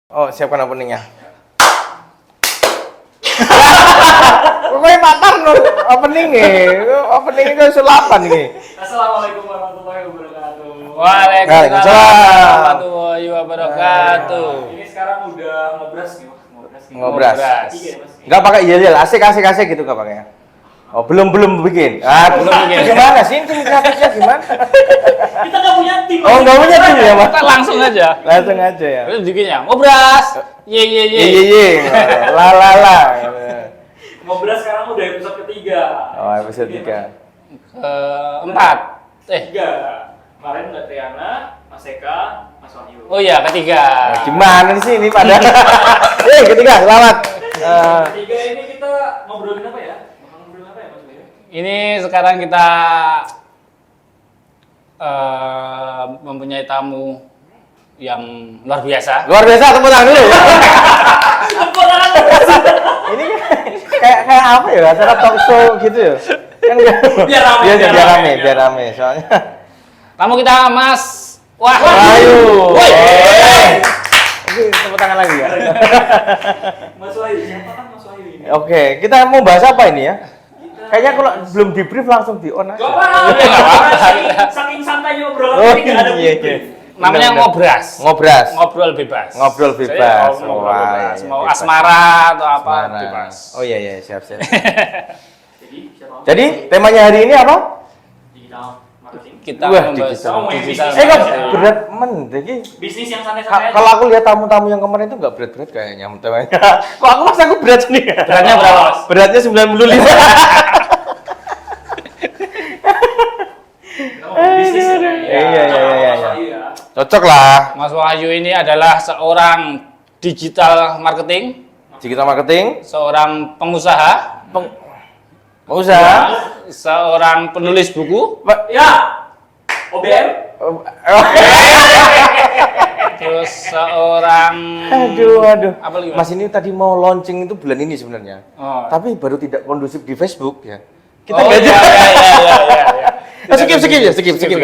Oh, siapkan openingnya. Pokoknya matar no opening itu sulapan nih. Assalamualaikum warahmatullahi wabarakatuh. Waalaikumsalam warahmatullahi wabarakatuh. Ini sekarang udah ngobras nih, Ngobras. Iya, Mas. Enggak pakai yel asik gitu enggak pakai. Oh, belum bikin. Belum bikin. Gimana sih tim kreatifnya gimana? Kita nggak punya tim. Oh, enggak punya tim ya, Mas? Kita langsung aja. Langsung aja ya. Terus bikinnya ngobras. Ye. Ye. La. Ngobras sekarang udah episode ketiga. Oh, episode 3. Keempat. Tiga. Kemarin Mbak Triana, Mas Eka, Mas Wahyu. Oh iya, ketiga. Gimana di sini pada? Ketiga, selamat. Ketiga ini kita ngobrolin apa ya? Ngobrolin apa ya, Mas Wahyu? Ini sekarang kita mempunyai tamu yang luar biasa. Luar biasa, tepuk tangan dulu. Tepuk tangan. Ini kayak apa ya? Acara talk show gitu ya. Kan biar rame soalnya. Tamu kita Mas Wahyu. Woi. Oke, tepuk tangan lagi ya. Mas Wahyu, siapa kan Mas Wahyu ini? Oke, kita mau bahas apa ini ya? Kayaknya kalau belum di brief langsung di on aja. Gak apa-apa. Saking santainya obrolan Oh, ini nggak ada iya. brief. Namanya ngobras. Ngobrol bebas. Jadi, ngobrol Wah, bebas. iya, Mau bebas. asmara atau apa Asmara. bebas. Oh iya, siap. Jadi, siapa? Jadi, temanya hari ini apa? Digital marketing. Kita Wah, membahas digital. digital. Kok Iya. berat jadi Bisnis yang santai-santai aja. kalau aku lihat tamu-tamu yang kemarin itu nggak berat-berat kayaknya temanya. Kok aku merasa aku berat nih? Beratnya berapa, Mas? Beratnya 95. Kita ngomongin bisnis ya. Iya. Mas Wahyu ya. Cocok lah. Mas Wahyu ini adalah seorang digital marketing, Digital marketing, seorang pengusaha, pengusaha. seorang penulis buku, Ya. OBM. terus seorang Aduh. apa lagi, Mas? Mas ini tadi mau launching itu bulan ini sebenarnya. Oh. Tapi baru tidak kondusif di Facebook ya. Kita Oh, nggak iya. Skip. Skip.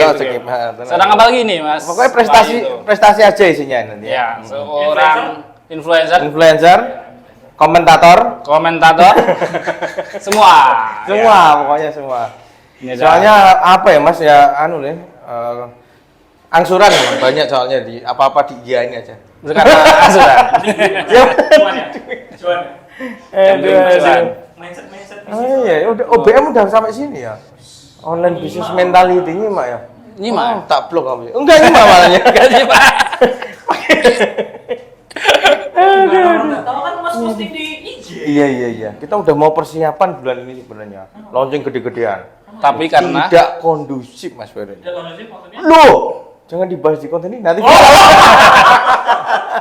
Seorang apa lagi nih, Mas? Pokoknya Wahyu? prestasi aja isinya nanti. Ya, seorang influencer, Influencer, komentator, semua. Pokoknya semua. Ini ada- Soalnya apa ya Mas ya anu nih angsuran ya, banyak soalnya di apa-apa di iya ini aja. sekarang asuran. Cuan ya. Aduh. Mindset Oh iya, udah OBM udah sampai sini ya. Online business mentality-nya Mak ya. Ini mah. Tak blok kamu. Enggak ini Mak malahnya. Kasih, Pak. Nggak tahu kan Mas posting di IG. Iya. Kita udah mau persiapan bulan ini sebenarnya. Launching gede-gedean. Tapi karena Tidak kondusif Mas Ferry. Tidak kondusif maksudnya. Loh, jangan dibahas di konten ini nanti.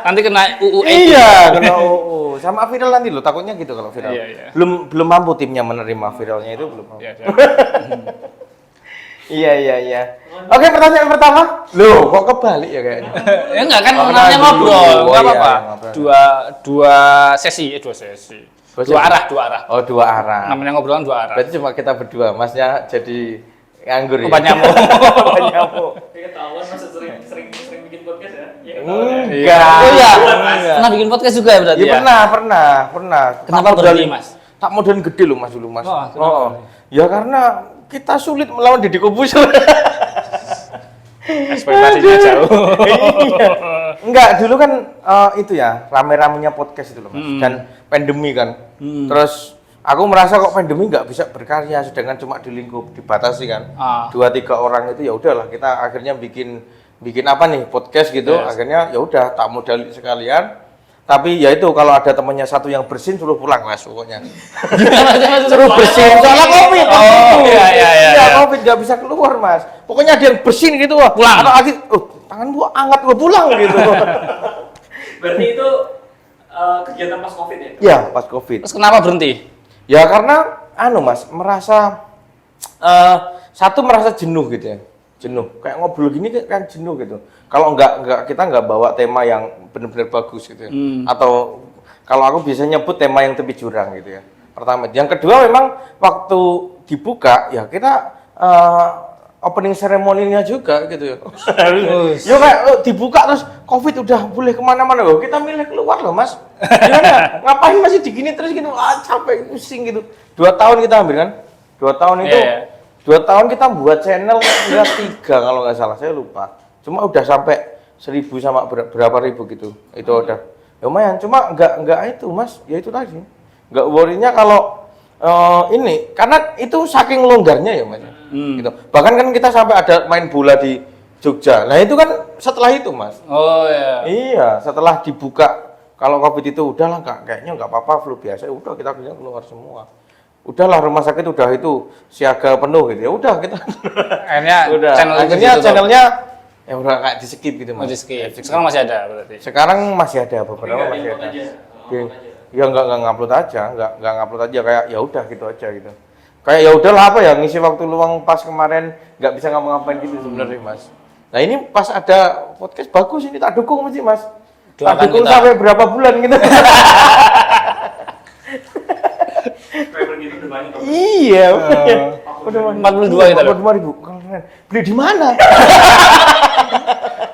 nanti kena UU Iya, kena UU. Sama viral nanti loh, takutnya gitu kalau viral. Iya. Belum mampu timnya menerima viralnya itu belum mampu. Iya. Oke, pertanyaan pertama. Loh, kok kebalik ya kayaknya? Ya enggak kan Oh, namanya kenal dulu. ngobrol, Oh, enggak iya, apa-apa. ngobrol. Dua sesi. Dua arah. Oh, dua arah. Namanya ngobrolan dua arah. Berarti cuma kita berdua, Masnya jadi nganggur ya? Obat nyamuk. Obat nyamuk. Kayak ketahuan Mas sering bikin podcast ya. Iya. Enggak. Oh iya. Enggak. Pernah bikin podcast juga berarti Ya ya? pernah. Kenapa Tak berhenti, modalin- Mas? Tak modalin gede loh Mas dulu Mas. Oh, kenapa? Ya karena kita sulit melawan Deddy Corbuzier. Ekspektasinya jauh. Iya. Enggak, dulu kan itu ya, rame-ramenya podcast itu loh Mas. Dan pandemi kan. Terus aku merasa kok pandemi nggak bisa berkarya, sedangkan cuma di lingkup dibatasi kan. 2-3 orang itu ya udahlah, kita akhirnya bikin apa nih podcast gitu. Yes. Akhirnya ya udah tak modal sekalian. Tapi ya itu kalau ada temannya satu yang bersin suruh pulang Mas pokoknya. Suruh bersin soalnya COVID. Oh, iya. Iya, COVID nggak bisa keluar Mas. Pokoknya ada yang bersin gitu wah. Pulang. Atau lagi, tangan gua hangat gua pulang gitu. Berarti itu kegiatan pas Covid ya? Iya, pas COVID. Terus kenapa berhenti? Ya karena Mas merasa satu merasa jenuh gitu ya. Jenuh. Kayak ngobrol gini kan jenuh gitu. Kalau enggak kita enggak bawa tema yang benar-benar bagus gitu ya. Atau kalau aku biasanya nyebut tema yang tepi jurang gitu ya. Pertama, yang kedua memang waktu dibuka ya kita opening ceremony-nya juga gitu ya. Yo kayak dibuka terus Covid udah boleh kemana-mana loh. Kita milih keluar loh mas. Gimana? Ngapain masih digini terus gitu? Capek pusing gitu. 2 tahun kita ambil kan? 2 tahun itu. 2 tahun kita buat channel udah 3 kalau nggak salah, saya lupa. Cuma udah sampai 1000 sama berapa ribu gitu. Itu udah lumayan. Cuma nggak itu mas. Ya itu tadi. Nggak worry-nya kalau ini karena itu saking longgarnya ya mas. Gitu. Bahkan kan kita sampai ada main bola di Jogja. Nah itu kan setelah itu mas. Oh ya. Iya, setelah dibuka kalau Covid itu udahlah kayaknya nggak apa-apa flu biasa. Udah kita keluar semua. Udahlah rumah sakit udah itu siaga penuh gitu ya. Udah kita. Akhirnya udah. Akhirnya channelnya ya udah kayak di skip gitu mas. Di skip. Sekarang masih ada berarti. Sekarang masih ada beberapa masih ada. Ya nggak ngupload aja, nggak ngupload aja kayak ya udah gitu aja gitu. Kayak ya udahlah apa ya ngisi waktu luang pas kemarin nggak bisa ngapa-ngapain gitu sebenarnya mas. Nah ini pas ada podcast bagus ini tak dukung mesti mas. Tak dukung kita sampai berapa bulan gitu. Iya. Udah 42 kita. 42.000. Keren. Beli di mana?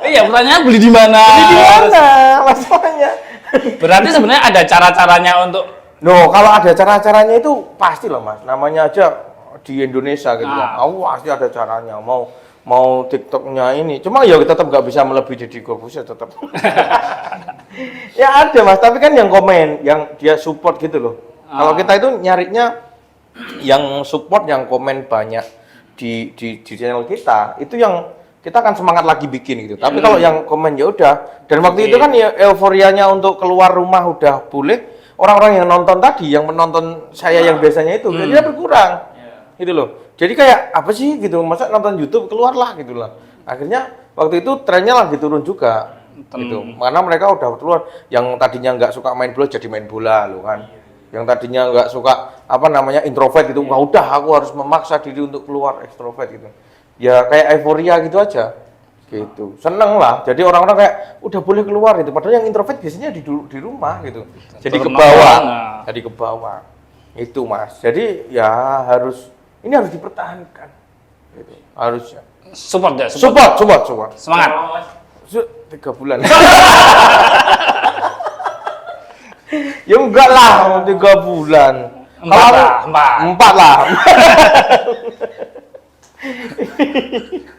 Iya, pertanyaannya beli di mana? Beli di mana? Masalahnya. Berarti sebenarnya ada cara-caranya untuk kalau ada cara-caranya itu pasti loh mas. Namanya aja di Indonesia gitu kan. Pasti ada caranya. Mau TikToknya ini. Cuma ya kita tetap nggak bisa melebihi Deddy Corbuzier tetap. Ya ada mas. Tapi kan yang komen, yang dia support gitu loh. Kalau kita itu nyarinya yang support, yang komen banyak di channel kita, itu yang kita akan semangat lagi bikin gitu. Tapi kalau yang komen ya udah. Dan waktu itu kan ya euforianya untuk keluar rumah udah boleh. Orang-orang yang nonton tadi, yang menonton saya yang biasanya itu, dia berkurang. Gitu loh. Jadi kayak apa sih gitu, masa nonton YouTube keluarlah gitu lah. Akhirnya waktu itu trennya lagi turun juga. Gitu. Karena mereka udah keluar. Yang tadinya nggak suka main bola jadi main bola loh kan. Yang tadinya nggak suka introvert gitu, udah aku harus memaksa diri untuk keluar ekstrovert gitu. Ya kayak euforia gitu aja, gitu. Seneng lah. Jadi orang-orang kayak udah boleh keluar gitu. Padahal yang introvert biasanya di rumah gitu. Jadi ke bawah, jadi ke bawah. Itu mas. Jadi ya ini harus dipertahankan. Gitu. Harusnya. support ya. Support. Semangat. 3 bulan. Ya enggak lah, 3 bulan. 4 lah.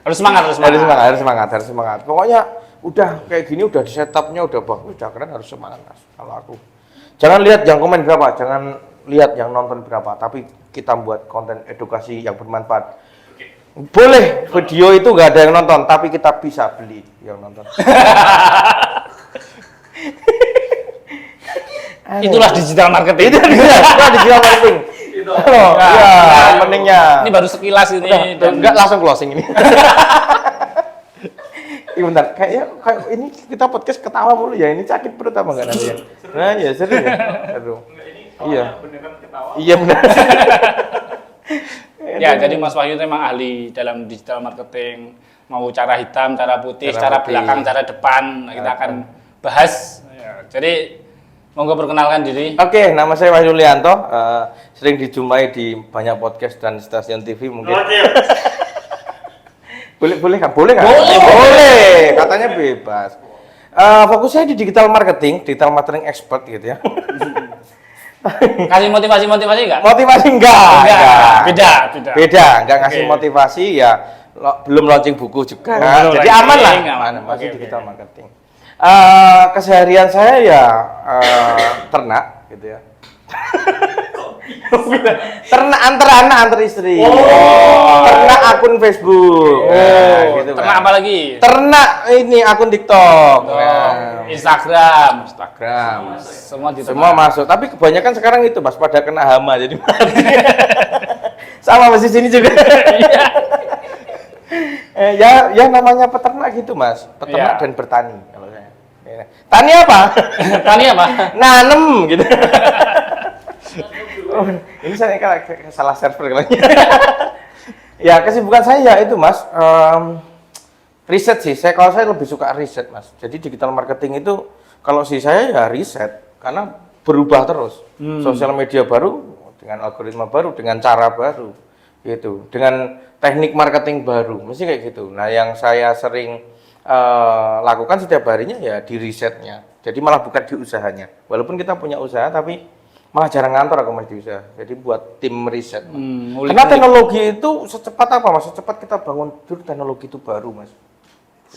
Harus semangat. Pokoknya udah kayak gini, udah di setupnya udah bagus, udah keren, harus semangat mas. Kalau aku, jangan lihat yang komen berapa, jangan lihat yang nonton berapa, tapi kita buat konten edukasi yang bermanfaat. Boleh video itu nggak ada yang nonton, tapi kita bisa beli yang nonton. Itulah digital marketing. Itulah digital marketing. Pentingnya. Ini baru sekilas ini. Enggak langsung closing ini. Iya bentar, kayak ini kita podcast ketawa mulu ya. Ini sakit perut apa enggak nanti ya? Nah ya serius ya. Aduh. Iya. Iya benar. Ya jadi Mas Wahyu memang ahli dalam digital marketing. Mau cara hitam, cara putih, cara belakang, cara depan. Nah, kita akan bahas. Ya, jadi monggo perkenalkan diri. Oke, nama saya Wahyu Lianto. Sering dijumpai di banyak podcast dan stasiun TV mungkin. Boleh kan? Boleh. Katanya bebas. Fokus saya di digital marketing expert gitu ya. Kasih motivasi enggak? Motivasi enggak. Beda. Enggak ngasih motivasi ya. Belum launching buku juga. Jadi aman lah. Masih digital marketing. Keseharian saya ya ternak gitu ya. Ternak antar anak antar istri. Ternak akun Facebook. Gitu ternak apa lagi? Ternak ini akun TikTok. Instagram. Semua masuk. Tapi kebanyakan sekarang itu Mas pada kena hama jadi mati. Sama masih sini juga. Ya namanya peternak gitu Mas. Peternak dan bertani kalau saya. Tani apa? Nanem gitu. Ini saya salah server kali. Ya kesibukan saya itu Mas, riset sih. Kalau saya lebih suka riset Mas. Jadi digital marketing itu kalau saya ya riset karena berubah terus. Sosial media baru dengan algoritma baru dengan cara baru. gitu. Dengan teknik marketing baru, mesti kayak gitu. Nah, yang saya sering lakukan setiap harinya ya di risetnya. Jadi malah bukan di usahanya. Walaupun kita punya usaha, tapi malah jarang ngantor aku mas di usaha. Jadi buat tim riset. Karena teknologi itu secepat apa mas? Secepat kita bangun tidur, teknologi itu baru mas.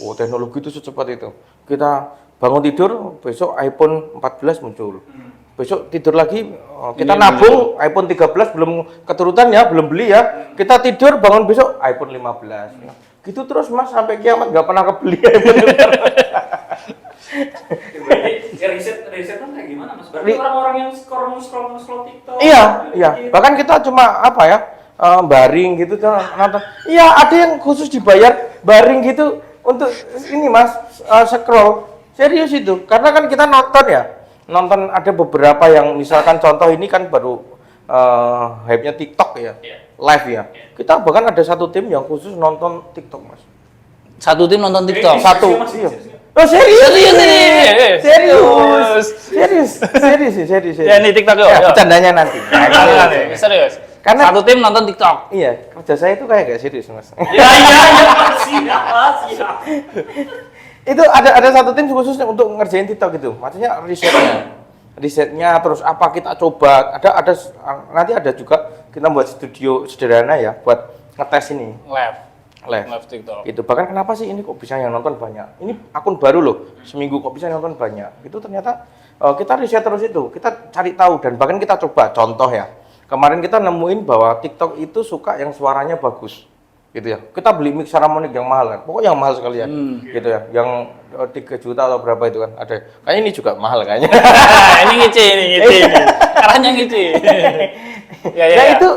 Oh, teknologi itu secepat itu. Kita bangun tidur, besok iPhone 14 muncul. Besok tidur lagi, kita nabung iPhone 13 belum keturutan ya, belum beli ya. Kita tidur, bangun besok iPhone 15. Gitu terus mas, sampai kiamat nggak pernah kebeli iPhone 15. Ya riset kan kayak gimana mas? Berarti orang-orang yang scroll TikTok. Iya. Gitu. Bahkan kita cuma apa ya, baring gitu nonton. Iya, ada yang khusus dibayar baring gitu untuk ini mas, scroll. Serius itu, karena kan kita nonton ada beberapa yang misalkan contoh ini kan baru hype-nya TikTok ya, live ya. Kita bahkan ada satu tim yang khusus nonton TikTok mas. Satu tim nonton TikTok. Satu, iya. Oh serius ini. Ya ini TikTok Ya, bercandanya nanti. Serius. Karena satu tim nonton TikTok. Iya, kerja saya itu kayak gak serius mas. Iya siap. Itu ada satu tim khusus untuk ngerjain TikTok gitu. Maksudnya risetnya terus apa kita coba. Nanti ada juga kita buat studio sederhana ya buat ngetes ini. Live TikTok. Itu bahkan kenapa sih ini kok bisa yang nonton banyak? Ini akun baru loh. Seminggu kok bisa yang nonton banyak. Itu ternyata kita riset terus itu. Kita cari tahu dan bahkan kita coba contoh ya. Kemarin kita nemuin bahwa TikTok itu suka yang suaranya bagus. Gitu ya. Kita beli mixer harmonik yang mahal kan. Pokoknya yang mahal sekali ya. Gitu ya. Yang 3 juta atau berapa itu kan. Ada. Kayaknya ini juga mahal kayaknya. Ini ngici. Arahnya ngici. Ya itu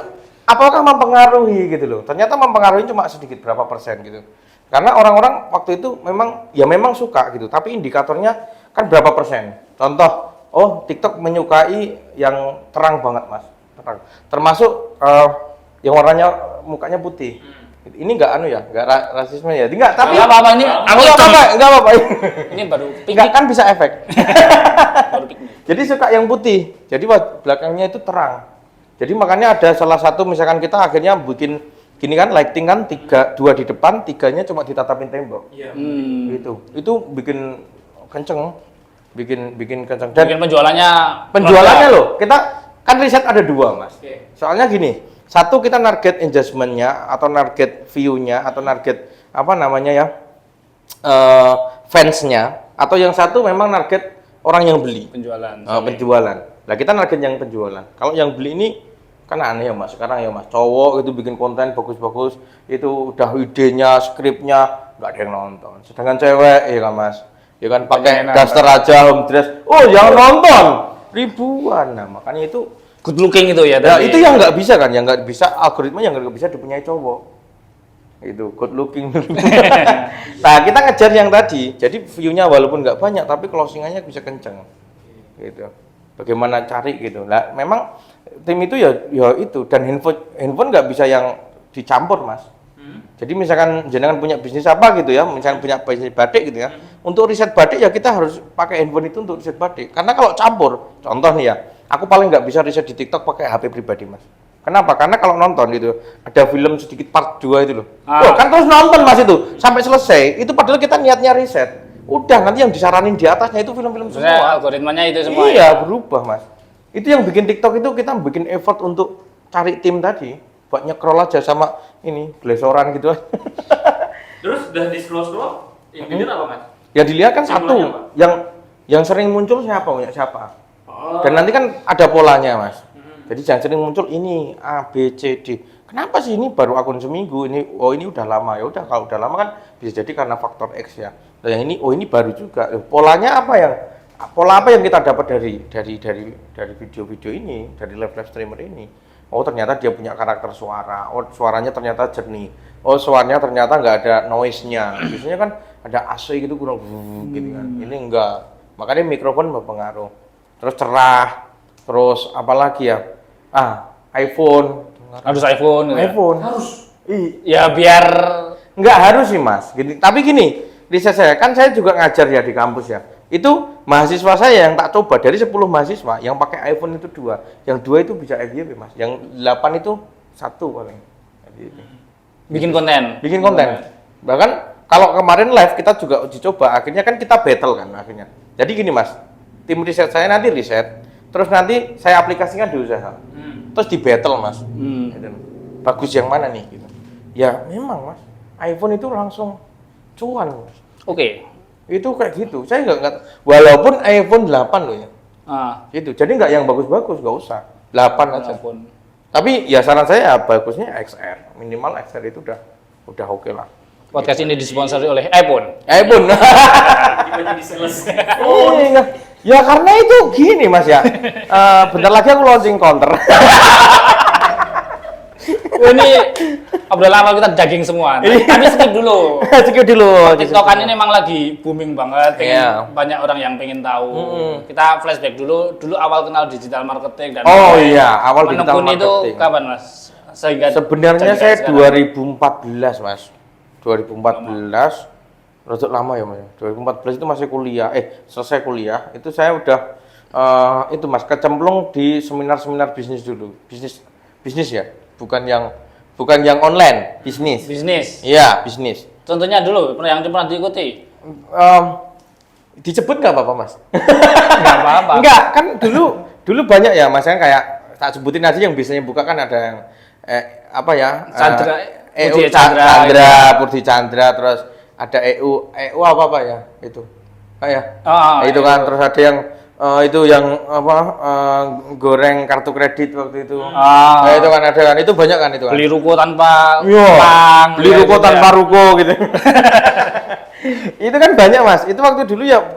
apakah mempengaruhi gitu loh. Ternyata mempengaruhi cuma sedikit berapa persen gitu. Karena orang-orang waktu itu memang suka gitu. Tapi indikatornya kan berapa persen. Contoh, TikTok menyukai yang terang banget mas. Terang. Termasuk yang warnanya mukanya putih. Ini nggak rasisme ya. Enggak, tapi enggak apa-apa ini. Enggak apa-apa. Ini baru piknik. Enggak kan bisa efek. Baru piknik. Jadi suka yang putih. Jadi belakangnya itu terang. Jadi makanya ada salah satu misalkan kita akhirnya bikin gini kan lighting kan 2 di depan, 3-nya cuma ditatapin tembok. Iya. Gitu. Itu bikin kenceng. Bikin kenceng. Dan bikin penjualannya loh. Kita kan riset ada 2, Mas. Oke. Soalnya gini, satu kita target engagement-nya atau target view-nya atau target apa namanya ya? Fans-nya atau yang satu memang target orang yang beli. Penjualan. Nah, kita target yang penjualan. Kalau yang beli ini kan aneh ya mas, sekarang ya mas, cowok itu bikin konten bagus-bagus, itu udah idenya, skripnya, nggak ada yang nonton. Sedangkan cewek, ya kan mas, ya kan pakai daster aja, home dress, yang nonton ribuan. Nah makanya itu good looking itu ya. Nah, itu yang nggak bisa kan, yang nggak bisa algoritma yang nggak bisa dipunyai cowok. Itu good looking. Nah kita ngejar yang tadi, jadi view-nya walaupun nggak banyak, tapi closingannya bisa kenceng. Gitu. Bagaimana cari gitu. Nah memang tim itu ya itu, dan handphone nggak bisa yang dicampur mas. Jadi misalkan jenengan punya bisnis apa gitu ya, misalkan punya bisnis batik gitu ya, untuk riset batik ya kita harus pakai handphone itu untuk riset batik. Karena kalau campur, contoh nih ya, aku paling nggak bisa riset di TikTok pakai HP pribadi mas. Kenapa? Karena kalau nonton gitu, ada film sedikit part 2 itu loh. Kan terus nonton mas itu sampai selesai. Itu padahal kita niatnya riset. Udah nanti yang disaranin di atasnya itu film-film semua. Algoritmanya itu semua. Iya, berubah mas. Itu yang bikin TikTok itu kita bikin effort untuk cari tim tadi, buat nge-scroll aja sama ini glesoran gitu. Terus udah di scroll, yang dilihat apa mas? Ya dilihat kan satu, yang sering muncul siapa. Dan nanti kan ada polanya mas. Jadi jangan sering muncul ini A, B, C, D. Kenapa sih ini baru akun seminggu, ini udah lama. Ya udah, kalau udah lama kan bisa jadi karena faktor X ya. Dan yang ini ini baru juga. Polanya pola apa yang kita dapat dari video-video ini, dari live streamer ini? Ternyata dia punya karakter suara. Suaranya ternyata jernih. Suaranya ternyata nggak ada noise-nya. Biasanya kan ada AC gitu kurang gitu kan. Ini enggak. Makanya mikrofon berpengaruh. Terus cerah. Terus apalagi ya? iPhone. Harus iPhone. Harus. Ya biar nggak harus sih mas. Tapi gini, riset saya juga ngajar ya di kampus ya. Itu mahasiswa saya yang tak coba dari 10 mahasiswa yang pakai iPhone itu 2, yang 2 itu bisa FYP mas, yang 8 itu 1 paling Bikin konten. Bikin konten. Bahkan kalau kemarin live kita juga uji coba, akhirnya kan kita battle kan akhirnya. Jadi gini Mas, tim riset saya nanti riset, terus nanti saya aplikasikan di usaha. Terus di battle Mas. Gitu. Bagus yang mana nih gitu. Ya memang Mas, iPhone itu langsung cuan Mas. Oke. Itu kayak gitu. Saya nggak walaupun iPhone 8 loh ya. Gitu. Jadi nggak yang bagus-bagus, nggak usah. 8 aja. Tapi ya saran saya bagusnya XR. Minimal XR itu udah oke lah. Podcast ini disponsori oleh iPhone. iPhone. Tiba-tiba di sales. Ya karena itu gini Mas ya. Bentar lagi aku launching counter. Ini obrolan awal kita daging semua. Tapi skip dulu. Skip dulu. TikTokan ini memang lagi booming banget. Banyak orang yang pengen tahu. Kita flashback dulu. Dulu awal kenal digital marketing dan awal digital marketing. Itu kapan Mas? Sebenarnya saya 2014 Mas. 2014. Rada lama ya Mas. 2014 itu masih kuliah. Selesai kuliah. Itu saya udah itu Mas kecemplung di seminar-seminar bisnis dulu. Bisnis ya. Bukan yang online, bisnis. Iya, bisnis. Contohnya dulu yang pernah diikuti. Disebut nggak apa-apa Mas? Nggak apa-apa. Enggak, kan dulu banyak ya Mas, kan kayak tak sebutin aja yang biasanya buka kan ada yang Purdi Chandra, terus ada EU apa ya itu. Itu kan terus ada yang itu yang goreng kartu kredit waktu itu. Itu kan ada kan, itu banyak kan itu kan. Beli ruko tanpa utang. Beli ruko tanpa ruko gitu. Itu kan banyak Mas. Itu waktu dulu ya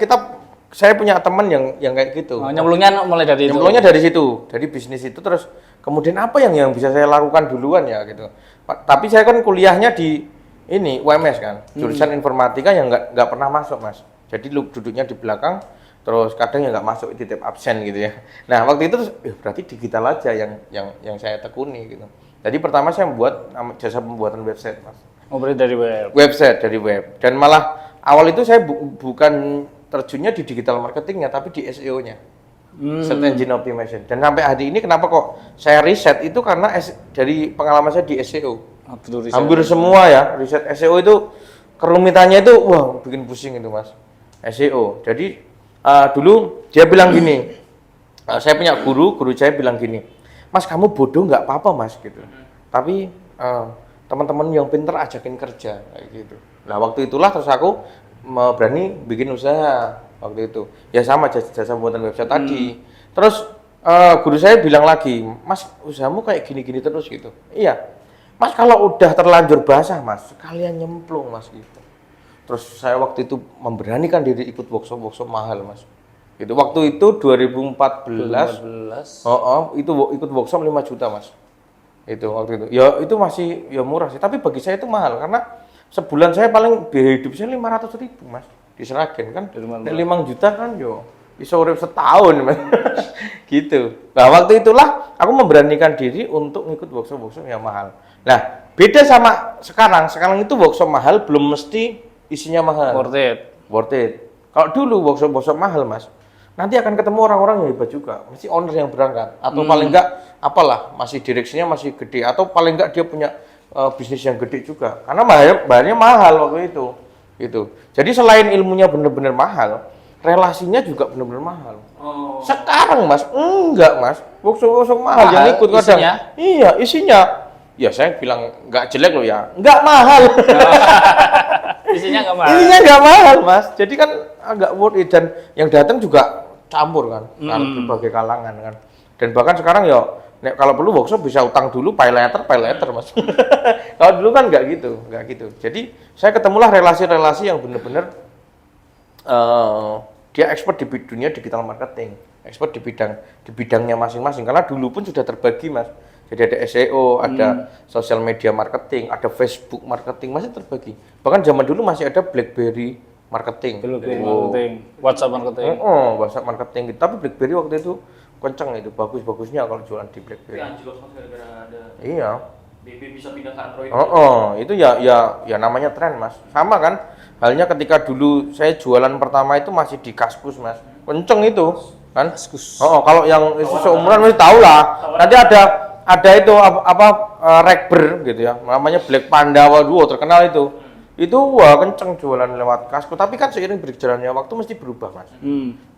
saya punya teman yang kayak gitu. Nyemplungnya mulai dari itu. Nyemplungnya dari situ, dari bisnis itu terus kemudian apa yang bisa saya lakukan duluan ya gitu. Tapi saya kan kuliahnya di ini UMS kan, jurusan informatika yang nggak pernah masuk Mas. Jadi duduknya di belakang. Terus kadang ya nggak masuk titip absen gitu ya. Nah waktu itu berarti digital aja yang saya tekuni gitu. Jadi pertama saya membuat jasa pembuatan website Mas. Berarti dari web. Website dari web. Dan malah awal itu saya bukan terjunnya di digital marketingnya, tapi di SEO-nya, Search Engine Optimization. Dan sampai hari ini kenapa kok saya riset itu karena dari pengalaman saya di SEO. Hampir semua ya riset SEO itu kerumitannya itu bikin pusing itu Mas. SEO. Jadi dulu dia bilang gini, saya punya guru saya bilang gini, Mas kamu bodoh nggak apa-apa Mas gitu, tapi teman-teman yang pinter ajakin kerja kayak gitu. Nah waktu itulah terus aku berani bikin usaha waktu itu, ya sama jasa pembuatan website tadi. Terus guru saya bilang lagi, Mas usahamu kayak gini-gini terus gitu. Iya, Mas kalau udah terlanjur basah Mas, sekalian nyemplung Mas gitu. Terus saya waktu itu memberanikan diri ikut workshop mahal Mas. Itu waktu itu 2014. Itu ikut workshop 5 juta Mas. Itu waktu itu. Ya itu masih ya murah sih, tapi bagi saya itu mahal karena sebulan saya paling biaya hidup saya 500.000 Mas. Di Sragen kan 5 juta kan yo bisa urip setahun Mas. Gitu. Nah, waktu itulah aku memberanikan diri untuk ngikut workshop yang mahal. Nah, beda sama sekarang. Sekarang itu workshop mahal belum mesti isinya mahal. Worth it. Kalau dulu workshop mahal Mas, nanti akan ketemu orang-orang yang hebat juga. Mesti owner yang berangkat. Atau paling enggak, masih direksinya masih gede. Atau paling enggak dia punya bisnis yang gede juga. Karena bayarnya mahal waktu itu. Gitu. Jadi selain ilmunya benar-benar mahal, relasinya juga benar-benar mahal. Sekarang Mas, enggak Mas. Workshop mahal yang ikut kadang. Iya, isinya. Ya saya bilang enggak jelek loh ya. Enggak mahal. Isinya nggak mahal Mas, jadi kan agak worth it dan yang datang juga campur kan, berbagai kalangan kan. Dan bahkan sekarang ya, kalau perlu workshop bisa utang dulu, pay later Mas. Kalau dulu kan nggak gitu. Jadi saya ketemulah relasi-relasi yang benar-benar dia expert di dunia digital marketing, expert di bidangnya masing-masing. Karena dulu pun sudah terbagi Mas. Jadi ada SEO, ada social media marketing, ada Facebook marketing, masih terbagi. Bahkan zaman dulu masih ada BlackBerry marketing. WhatsApp marketing. WhatsApp marketing. Tapi BlackBerry waktu itu kenceng itu, bagus-bagusnya kalau jualan di BlackBerry. Iya. BB bisa pindah ke Android. Itu ya namanya tren Mas. Sama kan? Halnya ketika dulu saya jualan pertama itu masih di Kaskus Mas. Kenceng itu kan? Kalau yang seumuran masih tahu lah. Nanti ada itu Rekber gitu ya, namanya Black Panda, waduh terkenal itu. Itu wah kenceng jualan lewat Kaskus, tapi kan seiring berjalannya waktu mesti berubah mas.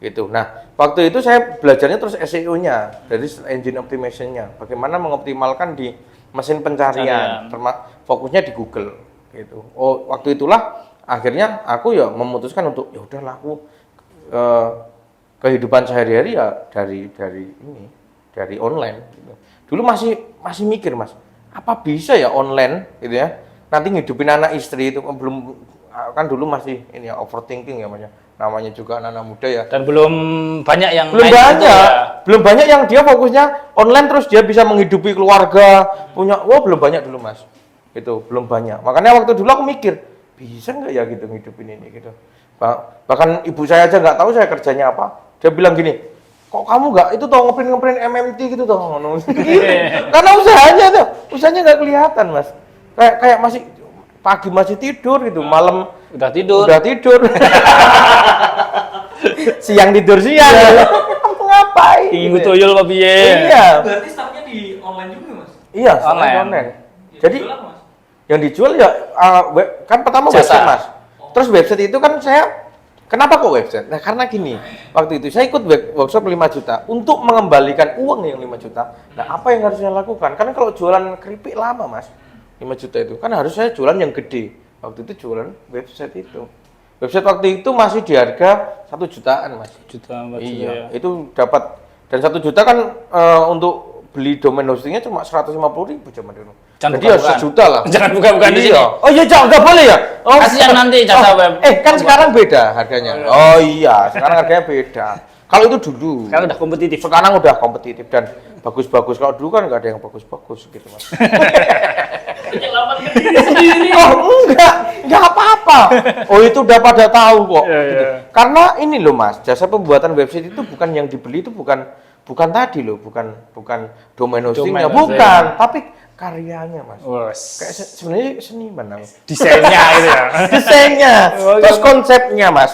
Gitu. Nah waktu itu saya belajarnya terus SEO-nya, dari engine optimization-nya, bagaimana mengoptimalkan di mesin pencarian, fokusnya di Google. Gitu. Oh waktu itulah akhirnya aku ya memutuskan untuk ya udahlah aku kehidupan sehari-hari ya dari online. Gitu. Dulu masih mikir mas, apa bisa ya online gitu ya? Nanti ngidupin anak istri itu belum, kan dulu masih ini ya overthinking ya namanya juga anak-anak muda ya. Dan belum banyak yang belum banyak yang dia fokusnya online terus dia bisa menghidupi keluarga punya, belum banyak dulu mas. Itu belum banyak. Makanya waktu dulu aku mikir bisa nggak ya gitu ngidupin ini gitu. Bahkan ibu saya aja nggak tahu saya kerjanya apa. Dia bilang gini, kok kamu nggak itu toh ngeprint MMT gitu toh. Karena usahanya nggak kelihatan mas. Kayak masih pagi masih tidur gitu, malam udah tidur. Siang tidur siang. Kamu ngapain? Ingin tuyul kok piye? Iya. Berarti startnya di online juga mas? Iya, online. Jadi Jualan, mas? yang dijual ya kan pertama Jasa. website mas. Terus website itu kan kenapa kok website? Nah karena gini, waktu itu saya ikut workshop 5 juta untuk mengembalikan uang yang 5 juta. Nah apa yang harus saya lakukan? Karena kalau jualan keripik lama mas, 5 juta itu kan harus saya jualan yang gede. Waktu itu jualan website itu. Website waktu itu masih di harga 1 jutaan mas. Iya, itu dapat. Dan 1 juta kan untuk beli domain hostingnya cuma 150.000 zaman dulu. Jadi ya 1 juta lah. Jangan buka-buka di sini. Oh iya, nggak boleh ya? Oh, kasihan nanti jasa web. Kan sekarang beda harganya. Oh iya, sekarang harganya beda. Kalau itu dulu. Sekarang udah kompetitif. Sekarang udah kompetitif dan bagus-bagus. Kalau dulu kan nggak ada yang bagus-bagus gitu mas. Menyelamatkan diri sendiri. Oh enggak apa-apa. Oh itu udah pada tahu kok. Gitu. Iya. Karena ini loh mas, jasa pembuatan website itu bukan yang dibeli itu bukan tadi loh, bukan domain hostingnya, bukan, tapi karyanya mas. Kayak sebenarnya seniman namanya. Desainnya gitu ya. Desainnya, terus konsepnya mas.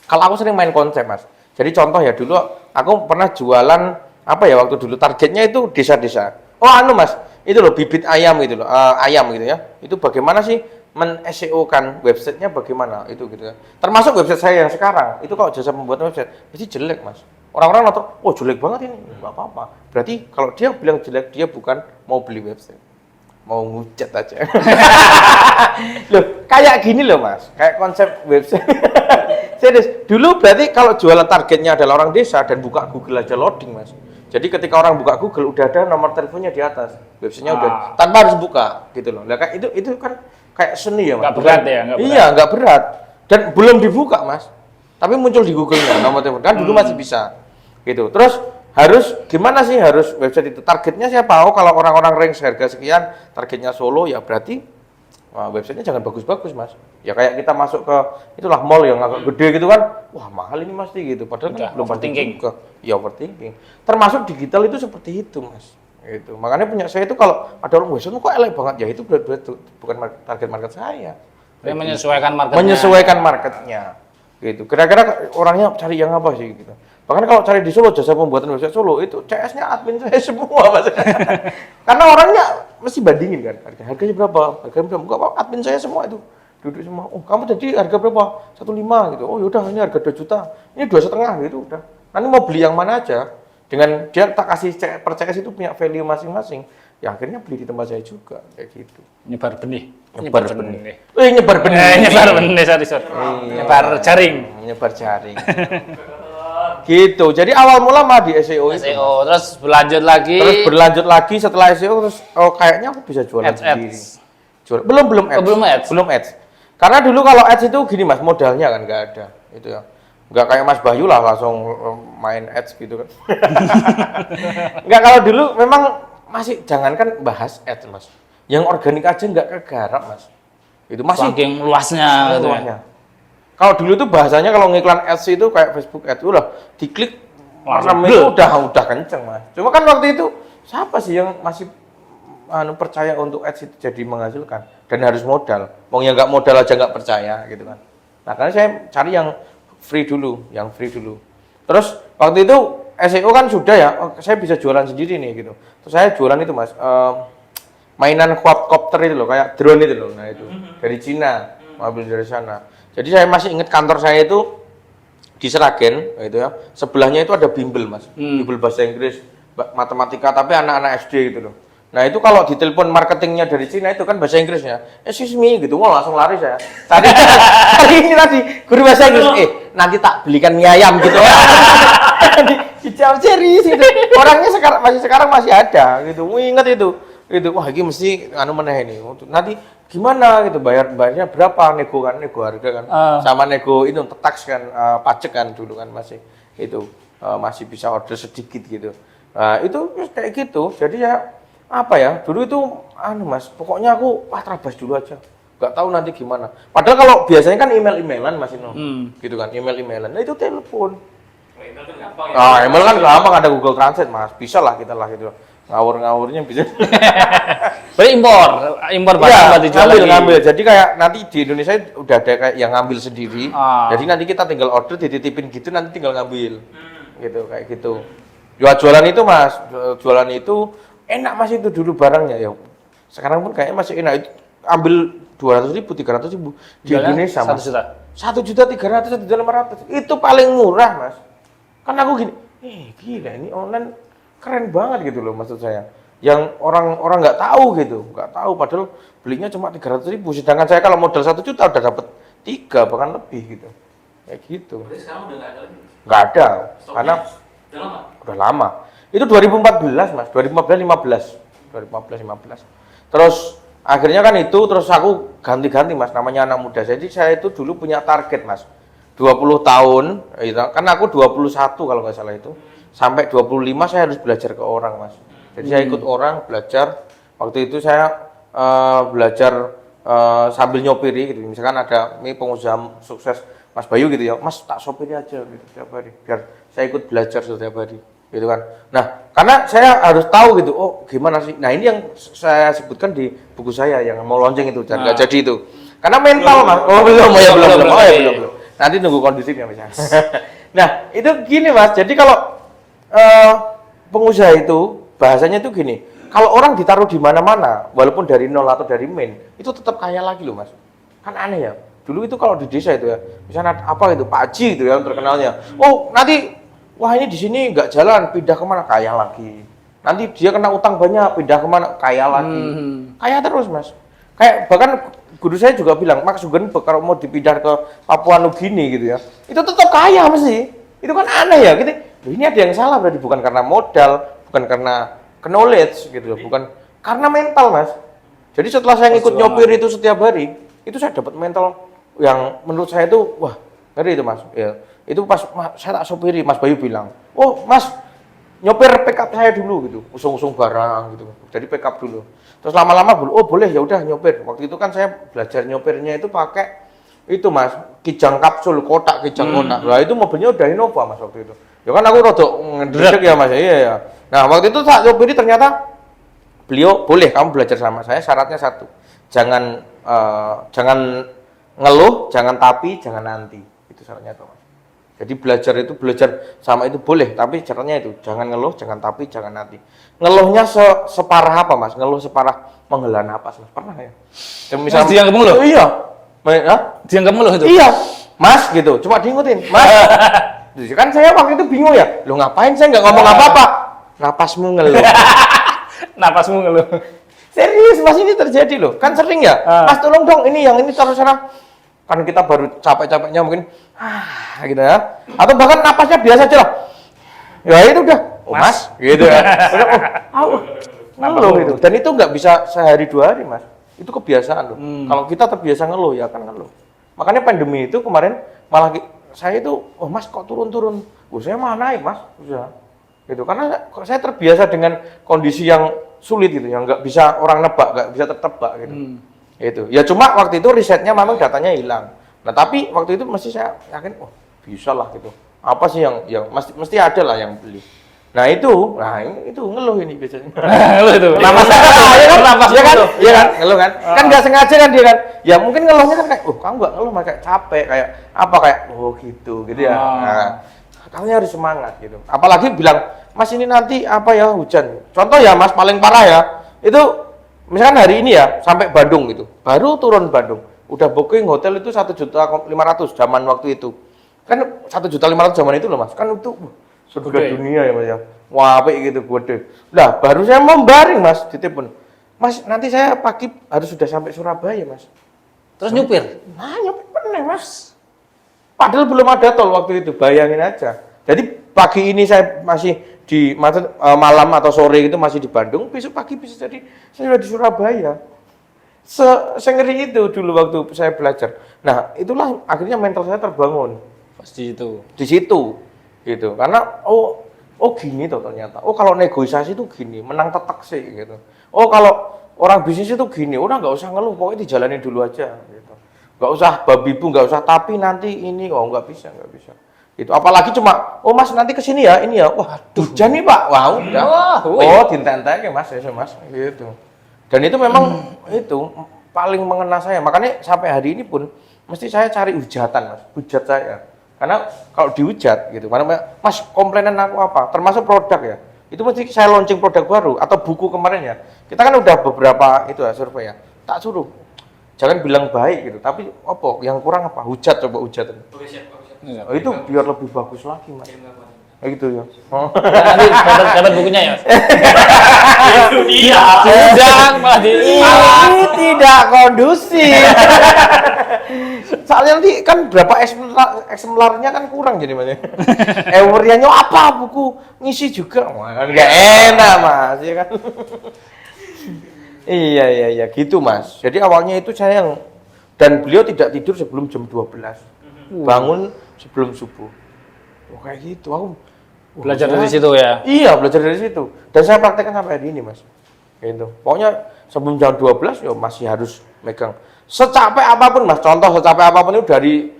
Kalau aku sering main konsep mas. Jadi contoh ya dulu aku pernah jualan apa ya waktu dulu targetnya itu desa-desa. Oh mas, itu loh bibit ayam gitu loh, ayam gitu ya. Itu bagaimana sih men-SEO kan websitenya bagaimana itu gitu ya. Termasuk website saya yang sekarang itu kalau jasa pembuatan website pasti jelek mas. Orang-orang nonton, oh jelek banget ini, nggak apa-apa. Berarti kalau dia bilang jelek dia bukan mau beli website, mau ngucat aja. Loh kayak gini loh mas, kayak konsep website. Serius, dulu berarti kalau jualan targetnya adalah orang desa dan buka Google aja loading mas. Jadi ketika orang buka Google udah ada nomor teleponnya di atas, websitenya udah tanpa harus buka gitu loh. Nah, kayak itu kan kayak seni ya mas. Nggak berat ya, nggak berat. Iya nggak berat dan belum dibuka mas, tapi muncul di Google-nya nomor telepon kan dulu masih bisa gitu. Terus harus gimana sih harus website itu targetnya siapa? Oh kalau orang-orang rank harga sekian, targetnya Solo ya berarti websitenya jangan bagus-bagus mas. Ya kayak kita masuk ke itulah mall yang agak gede gitu kan, wah mahal ini pasti gitu. Padahal kan belum overthinking. Ya overthinking. Termasuk digital itu seperti itu mas. Gitu. Makanya punya saya itu kalau ada orang website kok elek banget ya itu bukan target market saya. Dia menyesuaikan marketnya. Menyesuaikan marketnya. Gitu. Kira-kira orangnya cari yang apa sih gitu. Bahkan kalau cari di Solo jasa pembuatan website Solo itu CS-nya admin saya semua mas. Karena orangnya mesti bandingin kan harganya berapa, enggak admin saya semua itu duduk semua. Oh kamu tadi harga berapa? 1,5 gitu. Oh yaudah ini harga 2 juta, ini 2,5 gitu udah. Nanti mau beli yang mana aja dengan dia tak kasih per CS itu punya value masing-masing. Ya akhirnya beli di tempat saya juga kayak gitu. Nyebar benih. Nyebar benih, sorry. Nyebar jaring. Nyebar jaring. Gitu. Jadi awal mula mah di SEO itu. SEO terus berlanjut lagi setelah SEO terus kayaknya aku bisa jualan sendiri. Belum ads. Belum ads. Karena dulu kalau ads itu gini Mas, modalnya kan nggak ada. Itu ya. Nggak kayak Mas Bayu lah langsung main ads gitu kan. Nggak, kalau dulu memang masih jangankan bahas ads Mas. Yang organik aja nggak kegarap Mas. Itu masih saking luasnya gitu ya. Kalau dulu tuh bahasanya kalau ngiklan ads itu kayak Facebook ads udah diklik langsung itu udah kenceng Mas. Cuma kan waktu itu siapa sih yang masih percaya untuk ads itu jadi menghasilkan dan harus modal. Mau yang nggak modal aja nggak percaya gitu kan. Nah, karena saya cari yang free dulu. Terus waktu itu SEO kan sudah ya, saya bisa jualan sendiri nih gitu. Terus saya jualan itu mas, mainan quadcopter itu loh, kayak drone itu loh. Nah itu dari Cina, ambil dari sana. Jadi saya masih ingat kantor saya itu di Seragen, gitu ya. Sebelahnya itu ada bimbel mas, bimbel bahasa Inggris, matematika, tapi anak-anak SD gitu loh. Nah itu kalau ditelepon marketingnya dari Cina itu kan bahasa Inggrisnya, excuse me gitu, wah langsung lari saya. Tadi ini tadi guru bahasa Inggris, nanti tak belikan mie ayam gitu. Dijawab serius gitu. Orangnya sekarang masih ada gitu, ingat itu. Wah ini mesti meneh ini. Nanti gimana gitu, bayarnya berapa, nego harga kan, sama nego itu tax kan, pajak kan dulu kan masih itu masih bisa order sedikit gitu. Nah itu kayak gitu, jadi ya apa ya, dulu itu mas, pokoknya aku terabas dulu aja, nggak tahu nanti gimana. Padahal kalau biasanya kan email-emailan mas Ino, gitu kan, email-emailan, nah itu telepon. Email kan gampang ya. Email kan gampang, ada Google Translate mas, bisa lah kita lah gitu, ngawur-ngawurnya bisa. Berarti impor barang buat dijual lagi. Ngambil, jadi kayak nanti di Indonesia udah ada kayak yang ngambil sendiri, jadi nanti kita tinggal order, dititipin gitu, nanti tinggal ngambil, gitu kayak gitu. Jualan itu mas, jualan itu enak mas itu dulu barangnya ya. Sekarang pun kayaknya masih enak. Itu ambil 200.000, 300.000 di Indonesia mas. 1.300.000, 1.500.000 itu paling murah mas. Kan aku gini, gila ini online keren banget gitu loh maksud saya. Yang orang nggak tahu gitu, nggak tahu padahal belinya cuma 300.000. Sedangkan saya kalau modal 1 juta udah dapat 3 bahkan lebih gitu. Kayak gitu. Berarti sekarang udah nggak ada lagi? Nggak ada, Stoknya karena udah lama? udah lama. Itu 2014 mas, 2015. Terus akhirnya kan itu terus aku ganti-ganti mas, namanya anak muda. Jadi saya itu dulu punya target mas, 20 tahun, kan aku 21 kalau nggak salah itu, sampai 25 saya harus belajar ke orang mas. Jadi saya ikut orang belajar. Waktu itu saya belajar sambil nyopiri gitu. Misalkan ada pengusaha sukses Mas Bayu gitu ya, mas tak sopiri aja gitu setiap hari, biar saya ikut belajar setiap hari. Gitu kan. Nah, karena saya harus tahu gitu, oh gimana sih. Nah, ini yang saya sebutkan di buku saya yang mau launching itu, jangan nggak jadi itu. Karena mental mas. Oh belum. Nanti nunggu kondisinya misalnya. Nah, itu gini mas. Jadi kalau pengusaha itu bahasanya itu gini, kalau orang ditaruh di mana-mana, walaupun dari nol atau dari main, itu tetap kaya lagi loh mas. Kan aneh ya. Dulu itu kalau di desa itu ya, misalnya apa itu Pak Haji itu yang terkenalnya. Oh nanti wah ini di sini nggak jalan, pindah kemana, kaya lagi. Nanti dia kena utang banyak, pindah kemana, kaya lagi. Kaya terus mas. Kayak bahkan guru saya juga bilang, Mark Zuckerberg kalau mau dipindah ke Papua Nugini gitu ya, itu tetap kaya mesti. Itu kan aneh ya. Gitu. Ini ada yang salah berarti, bukan karena modal, bukan karena knowledge gitu loh, bukan karena mental mas. Jadi setelah saya ngikut nyopir itu setiap hari, itu saya dapat mental yang menurut saya itu wah ngeri itu mas. Ya. Itu pas saya tak sopiri, Mas Bayu bilang, oh mas nyopir pickup saya dulu gitu, usung-usung barang gitu, jadi pickup dulu. Terus lama-lama oh boleh ya udah nyopir. Waktu itu kan saya belajar nyopirnya itu pakai itu mas, kijang kapsul, kotak kijang kotak. Nah itu mobilnya udah Innova mas waktu itu. Ya kan aku rodok ngedrek ya mas, iya ya. Nah waktu itu tak nyopiri ternyata beliau boleh kamu belajar sama saya, syaratnya satu, jangan ngeluh, jangan tapi, jangan nanti. Itu syaratnya tuh mas. Jadi belajar sama itu boleh, tapi caranya itu jangan ngeluh, jangan tapi, jangan nanti. Ngeluhnya separah apa mas? Ngeluh separah menghela napas mas, pernah ya? Misalnya dianggap ngeluh? Iya. Dianggap ngeluh itu? Iya, mas gitu, cuma diingetin, mas. Kan saya waktu itu bingung ya, lo ngapain saya nggak ngomong apa-apa? Napasmu ngeluh. Napasmu ngeluh. Serius mas, ini terjadi loh, kan sering ya. Mas tolong dong, ini taruh sana. Kan kita baru capek-capeknya mungkin gitu ya, atau bahkan napasnya biasa aja lah. Ya itu udah, mas gitu ya. Ngeluh itu, dan itu nggak bisa sehari 2 hari mas, itu kebiasaan loh. Kalau kita terbiasa ngeluh ya kan ngeluh. Makanya pandemi itu kemarin malah saya itu, oh mas kok turun-turun, saya malah naik mas, udah gitu. Karena saya terbiasa dengan kondisi yang sulit gitu, yang nggak bisa orang nebak, nggak bisa tertebak gitu. Itu ya cuma waktu itu risetnya memang datanya hilang. Nah tapi waktu itu mesti saya yakin, oh bisa lah gitu. Apa sih yang mesti ada lah yang beli. Nah itu ngeluh ini biasanya. Ngeluh itu. Napas ya kan? Iya kan? Ngeluh kan? Kan nggak sengaja kan dia kan? Ya mungkin ngeluhnya kan kayak, kamu nggak ngeluh, kayak capek, kayak apa kayak, oh gitu ya. Nah, katanya harus semangat gitu. Apalagi bilang, Mas ini nanti apa ya hujan. Contoh ya Mas paling parah ya, itu misalkan hari ini ya sampai Bandung gitu, baru turun Bandung, udah booking hotel itu 1.500.000 zaman waktu itu. Kan 1.500.000 zaman itu loh Mas, kan itu surga dunia ya Mas ya. Wah, apa gitu gede. Lah baru saya mau baring Mas, ditelepon. Mas nanti saya pagi harus sudah sampai Surabaya Mas. Terus nyupir? Nah nyupir bener Mas. Padahal belum ada tol waktu itu, bayangin aja. Jadi pagi ini saya masih di malam atau sore itu masih di Bandung, besok pagi bisa jadi saya sudah di Surabaya. Sengeri itu dulu waktu saya belajar. Nah, itulah akhirnya mental saya terbangun. Pasti itu. Di situ gitu. Karena oh gini toh ternyata. Oh kalau negosiasi itu gini, menang tetek sih gitu. Oh kalau orang bisnis itu gini, udah nggak usah ngeluh, pokoknya dijalani dulu aja gitu. Nggak usah babi bu, nggak usah tapi nanti ini, oh nggak bisa. Itu apalagi cuma, oh Mas nanti kesini ya, ini ya, wah hujan nih Pak, wah udah, oh dintentek ya Mas, gitu. Dan itu memang itu paling mengena saya, makanya sampai hari ini pun mesti saya cari hujatan Mas, hujat saya. Karena kalau dihujat gitu, karena Mas komplainan aku apa, termasuk produk ya, itu mesti saya launching produk baru atau buku kemarin ya. Kita kan udah beberapa itu ya survei ya, tak suruh. Jangan bilang baik gitu, tapi apa yang kurang apa? Hujat, coba hujatan. Oh, itu biar lebih bagus lagi Mas. Kayak gitu ya. Oh. Nanti dapat bukunya ya. Itu dia. Udang malah Ini tidak kondusif. Soalnya nanti kan berapa eksemplarnya kan kurang jadi Mas. Euforianya apa buku ngisi juga. Wah, kan enggak enak Mas, ya kan. Iya gitu Mas. Jadi awalnya itu saya yang dan beliau tidak tidur sebelum jam 12. Bangun sebelum subuh. Oh kayak gitu. Aku belajar dari situ ya. Iya, belajar dari situ. Dan saya praktekkan sampai hari ini, Mas. Gitu. Pokoknya sebelum jam 12 ya masih harus megang. Secapek apapun, Mas. Contoh secapek apapun itu dari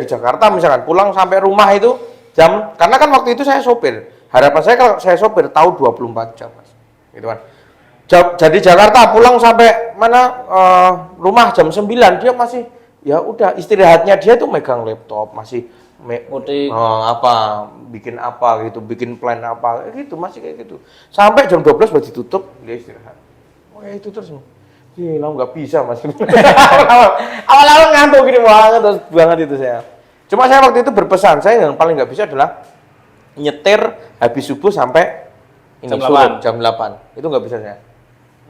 Jakarta misalkan pulang sampai rumah itu karena kan waktu itu saya sopir. Harapan saya kalau saya sopir tahu 24 jam, Mas. Gitu kan. Jadi Jakarta pulang sampai rumah jam 9 dia masih ya udah istirahatnya dia tuh megang laptop masih bikin apa gitu, bikin plan apa gitu masih kayak gitu sampai jam 12 baru ditutup dia istirahat. Oh ya itu terus gila nggak bisa Mas. awal-awal ngantuk gini banget itu saya. Cuma saya waktu itu berpesan saya yang paling nggak bisa adalah nyetir habis subuh sampai jam 8 itu nggak bisa saya.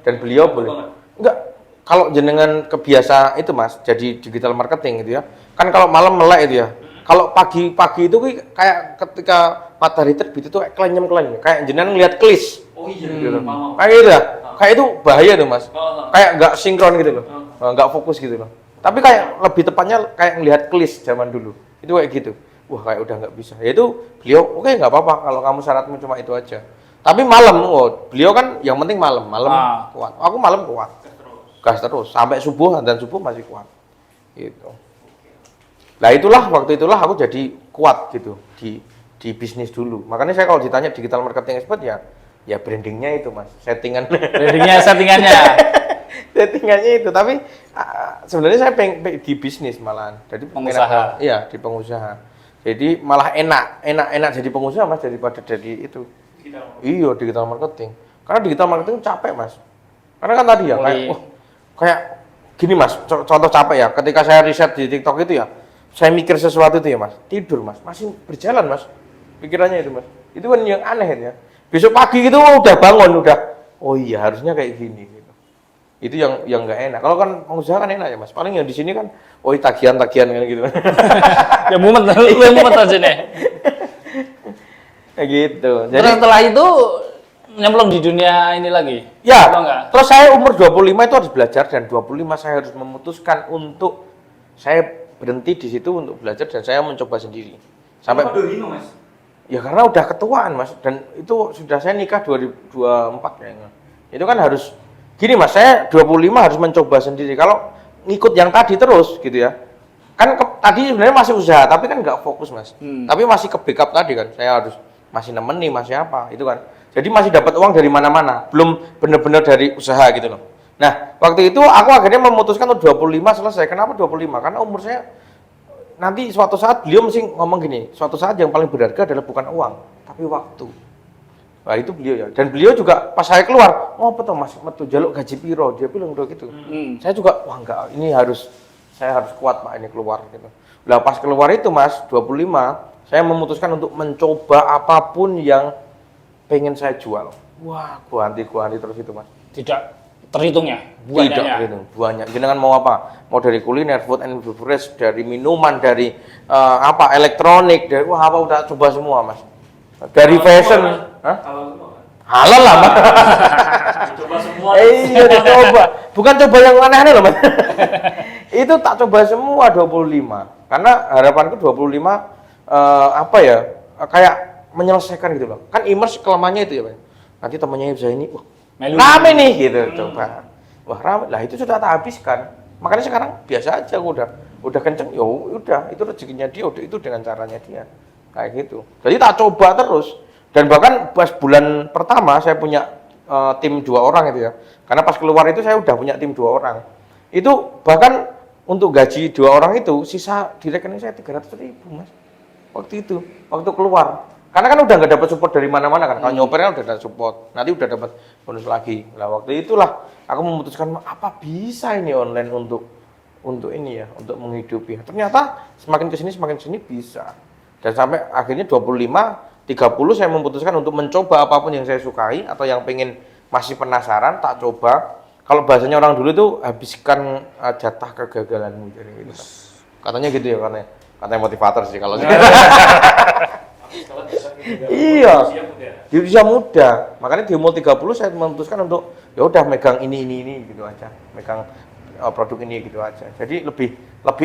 Dan beliau boleh enggak kalau jenengan kebiasa itu Mas jadi digital marketing gitu ya kan kalau malam melek itu ya kalau pagi itu kayak ketika matahari terbit itu kayak klenyem kayak jenengan ngelihat klis gitu. Kayak gitu ya kayak itu bahaya tuh Mas kayak nggak sinkron gitu loh nggak fokus gitu loh tapi kayak lebih tepatnya kayak ngelihat klis zaman dulu itu kayak gitu wah kayak udah nggak bisa ya itu beliau oke nggak apa-apa kalau kamu syaratmu cuma itu aja. Tapi malam, beliau kan yang penting malam kuat. Aku malam kuat, gas terus sampai subuh dan subuh masih kuat, gitu. Nah waktu itulah aku jadi kuat gitu di bisnis dulu. Makanya saya kalau ditanya digital marketing expert ya brandingnya itu Mas, settingannya. Settingannya itu. Tapi sebenarnya saya pengen di bisnis malahan, jadi pengusaha. Iya di pengusaha. Jadi malah enak jadi pengusaha Mas daripada jadi itu. Iya digital marketing karena digital marketing capek Mas karena kan tadi ya kayak gini Mas contoh capek ya ketika saya riset di TikTok itu ya saya mikir sesuatu itu ya Mas tidur Mas masih berjalan Mas pikirannya itu Mas itu kan yang aneh ya besok pagi itu udah bangun oh iya harusnya kayak gini gitu. Itu yang nggak enak kalau kan pengusaha kan enak ya Mas paling yang di sini kan tagihan kan gitu ya mumet aja nih. Kayak gitu. Jadi terus setelah itu nyemplung di dunia ini lagi? Ya, terus saya umur 25 itu harus belajar dan 25 saya harus memutuskan untuk saya berhenti di situ untuk belajar dan saya mencoba sendiri. Sampai Mas? Ya karena udah ketuaan Mas dan itu sudah saya nikah 2024 kayaknya. Itu kan harus gini Mas, saya 25 harus mencoba sendiri. Kalau ngikut yang tadi terus gitu ya. Kan tadi sebenarnya masih usaha tapi kan nggak fokus Mas. Tapi masih ke backup tadi kan. Saya harus masih nemeni, masih apa, itu kan. Jadi masih dapat uang dari mana-mana, belum benar-benar dari usaha gitu loh. Nah, waktu itu aku akhirnya memutuskan untuk 25 selesai. Kenapa 25? Karena umur saya nanti suatu saat beliau mesti ngomong gini, suatu saat yang paling berharga adalah bukan uang, tapi waktu. Nah itu beliau ya. Dan beliau juga pas saya keluar, oh apa tuh mas, metu jaluk gaji piro, dia bilang udah gitu. Saya juga, wah enggak, ini saya harus kuat pak ini keluar gitu. Lah pas keluar itu mas, 25, saya memutuskan untuk mencoba apapun yang pengen saya jual. Wah, guanti terus itu mas. Tidak terhitung ya? Tidak terhitung, banyak. Jenengan mau apa? Mau dari kuliner, food and beverage, dari minuman, dari elektronik, dari wah apa udah coba semua mas. Dari fashion, Halal semua kan? halal lah mas. Coba semua. Iya dicoba, bukan coba yang aneh-aneh loh mas. Itu tak coba semua 25, karena harapanku 25 kayak menyelesaikan gitu loh. Kan imers kelemahannya itu ya pak. Nanti temannya bisa ini, wah rame nih gitu, coba. Wah rame, lah itu sudah tak habiskan. Makanya sekarang biasa aja, udah kenceng, ya udah itu rezekinya dia, udah itu dengan caranya dia. Kayak gitu. Jadi tak coba terus. Dan bahkan pas bulan pertama saya punya tim 2 orang itu ya. Karena pas keluar itu saya udah punya tim 2 orang. Itu bahkan untuk gaji 2 orang itu sisa di rekening saya 300.000 mas. Waktu itu, waktu keluar. Karena kan udah nggak dapat support dari mana-mana kan. Kalau nyoper kan udah dapat support. Nanti udah dapat bonus lagi. Nah waktu itulah aku memutuskan apa bisa ini online untuk ini ya, untuk menghidupi. Ternyata semakin kesini bisa. Dan sampai akhirnya 25, 30 saya memutuskan untuk mencoba apapun yang saya sukai atau yang pengen masih penasaran, tak coba. Kalau bahasanya orang dulu itu habiskan jatah kegagalanmu jadi gitu. Katanya gitu ya katanya motivator sih kalau iya. Di usia muda. Makanya di umur 30 saya memutuskan untuk ya udah megang ini gitu aja. Megang produk ini gitu aja. Jadi lebih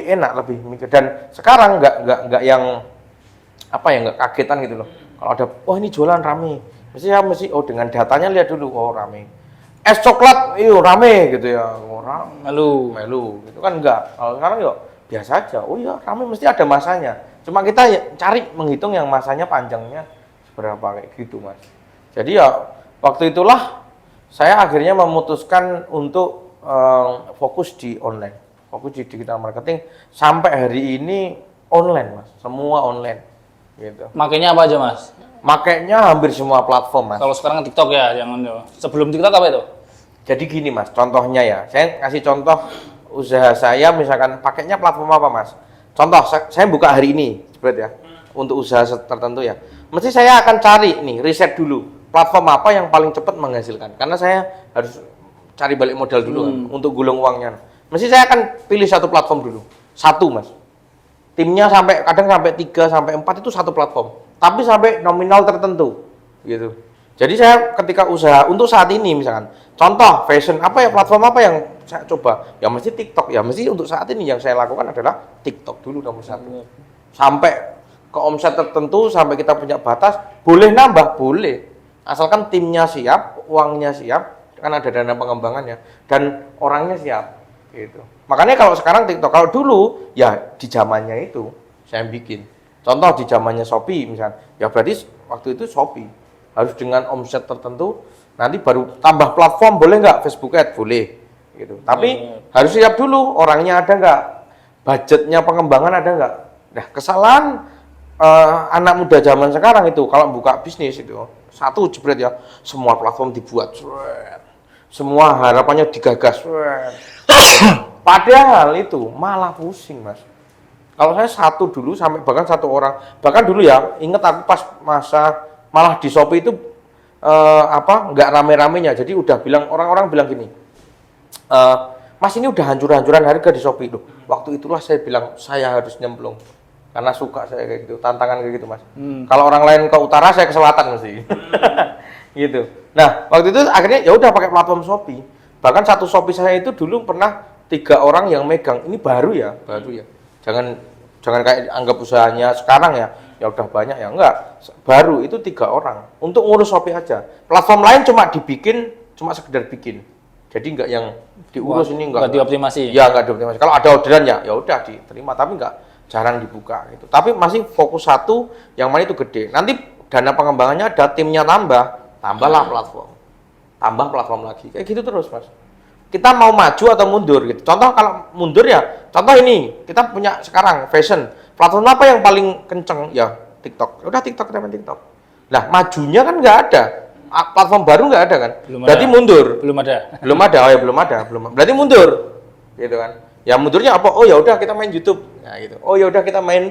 enak, lebih mikir. Dan sekarang enggak yang enggak kagetan gitu loh. Kalau ada wah ini jualan rame. Mesti dengan datanya lihat dulu rame. Es coklat rame gitu ya. Orang melu gitu kan enggak. Kalau sekarang yuk biasa aja. Oh iya, rame mesti ada masanya. Cuma kita cari menghitung yang masanya panjangnya seberapa kayak gitu, Mas. Jadi ya waktu itulah saya akhirnya memutuskan untuk fokus di online. Fokus di digital marketing sampai hari ini online, Mas. Semua online gitu. Makanya apa aja, Mas? Makanya hampir semua platform, Mas. Kalau sekarang TikTok ya, jangan. Sebelum TikTok apa itu? Jadi gini, Mas, contohnya ya. Saya kasih contoh usaha saya misalkan pakainya platform apa, Mas? Contoh, saya buka hari ini, seperti ya. Untuk usaha tertentu ya. Mesti saya akan cari nih, riset dulu. Platform apa yang paling cepat menghasilkan. Karena saya harus cari balik modal dulu kan, untuk gulung uangnya. Mesti saya akan pilih satu platform dulu. Satu, Mas. Timnya kadang sampai 3 sampai 4 itu satu platform. Tapi sampai nominal tertentu gitu. Jadi saya ketika usaha untuk saat ini misalkan, contoh fashion platform apa yang saya coba? Ya mesti TikTok. Ya mesti untuk saat ini yang saya lakukan adalah TikTok dulu nomor 1. Sampai ke omset tertentu, sampai kita punya batas, boleh nambah, boleh. Asalkan timnya siap, uangnya siap, kan ada dana pengembangannya dan orangnya siap gitu. Makanya kalau sekarang TikTok, kalau dulu ya di zamannya itu saya bikin. Contoh di zamannya Shopee misalnya, ya berarti waktu itu Shopee harus dengan omset tertentu, nanti baru tambah platform, boleh nggak? Facebook Ads boleh gitu. Tapi harus siap dulu, orangnya ada nggak? Budgetnya pengembangan ada nggak? Nah, kesalahan anak muda zaman sekarang itu kalau buka bisnis itu satu jebret ya, semua platform dibuat, semua harapannya digagas, padahal itu malah pusing, Mas. Kalau saya satu dulu sampai bahkan satu orang, bahkan dulu ya, inget aku pas masa malah di Shopee itu nggak rame-ramenya, jadi udah bilang orang-orang bilang gini, Mas ini udah hancur-hancuran harga di Shopee itu. Waktu itulah saya bilang saya harus nyemplung karena suka saya kayak gitu, tantangan kayak gitu, Mas. Kalau orang lain ke utara, saya ke selatan mesti. Gitu. Nah waktu itu akhirnya ya udah pakai platform Shopee. Bahkan satu Shopee saya itu dulu pernah 3 orang yang megang. Ini baru ya. Jangan kayak anggap usahanya sekarang ya udah banyak ya, enggak. Baru itu 3 orang untuk ngurus Shopee aja. Platform lain cuma sekedar bikin. Jadi enggak yang diurus. Ini enggak dioptimasi. Ya enggak dioptimasi. Kalau ada orderan ya udah diterima, tapi jarang dibuka gitu. Tapi masih fokus satu yang mana itu gede. Nanti dana pengembangannya ada, timnya tambahlah platform. Tambah platform lagi. Kayak gitu terus, Mas. Kita mau maju atau mundur gitu. Contoh kalau mundur ya, contoh ini, kita punya sekarang fashion. platform apa yang paling kenceng? Ya TikTok. Udah TikTok, kita main TikTok. Nah, majunya kan nggak ada. Platform baru nggak ada kan? Berarti mundur. Belum ada. Belum ada. Oh ya belum ada. Berarti mundur. Gitu kan. Ya mundurnya apa? Oh ya udah kita main YouTube. Nah, gitu. Oh ya udah kita main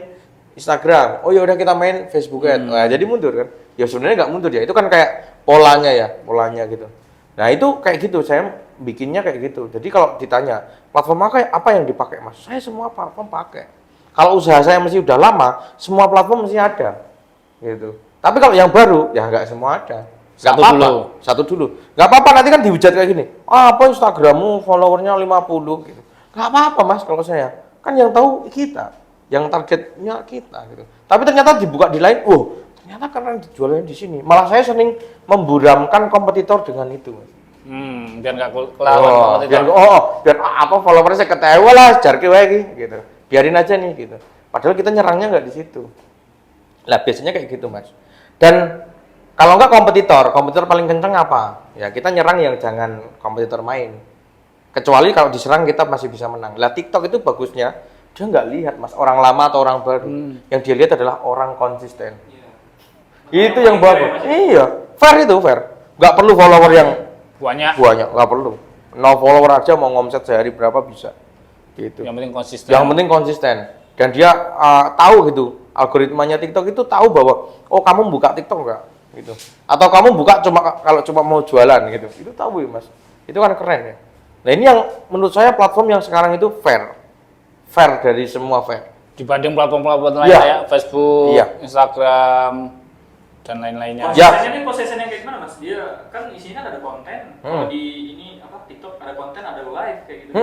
Instagram. Oh ya udah kita main Facebook Ads. Nah, jadi mundur kan. Ya sebenarnya nggak mundur ya. Itu kan kayak polanya gitu. Nah, itu kayak gitu. Saya bikinnya kayak gitu. Jadi kalau ditanya, platform apa yang dipakai, Mas? Saya semua platform pakai. Kalau usaha saya mesti udah lama, semua platform mesti ada. Gitu. Tapi kalau yang baru, ya nggak semua ada. Satu dulu. Nggak apa-apa, nanti kan dihujat kayak gini. Apa Instagrammu followernya 50 gitu. Nggak apa-apa, Mas, kalau saya. Kan yang tahu kita. Yang targetnya kita gitu. Tapi ternyata dibuka di lain, ternyata karena dijualnya di sini. Malah saya sering memburamkan kompetitor dengan itu, Mas. Biar nggak kelawan kompetitor. Biar apa followersnya ketawa lah, jarke wae gitu. Biarin aja nih gitu. Padahal kita nyerangnya nggak di situ. Lah biasanya kayak gitu, Mas. Dan kalau nggak kompetitor paling kenceng apa? Ya kita nyerang yang jangan kompetitor main. Kecuali kalau diserang kita masih bisa menang. Lah TikTok itu bagusnya dia nggak lihat, Mas, orang lama atau orang baru. Yang dia lihat adalah orang konsisten. Itu yang bagus. Iya, fair. Nggak perlu follower yang banyak, nggak perlu. No follower aja mau ngomset sehari berapa bisa. Gitu. Yang penting konsisten. Dan dia tahu gitu, algoritmanya TikTok itu tahu bahwa kamu buka TikTok nggak, gitu. Atau kamu buka kalau cuma mau jualan gitu. Itu tahu ya, Mas. Itu kan keren ya. Nah ini yang menurut saya platform yang sekarang itu fair dari semua fair. Dibanding platform-platform lain kayak Facebook, Instagram, dan lain-lainnya. Posisinya kayak gimana, Mas? Dia kan isinya kan ada konten. Kalau di ini TikTok ada konten, ada live kayak gitu.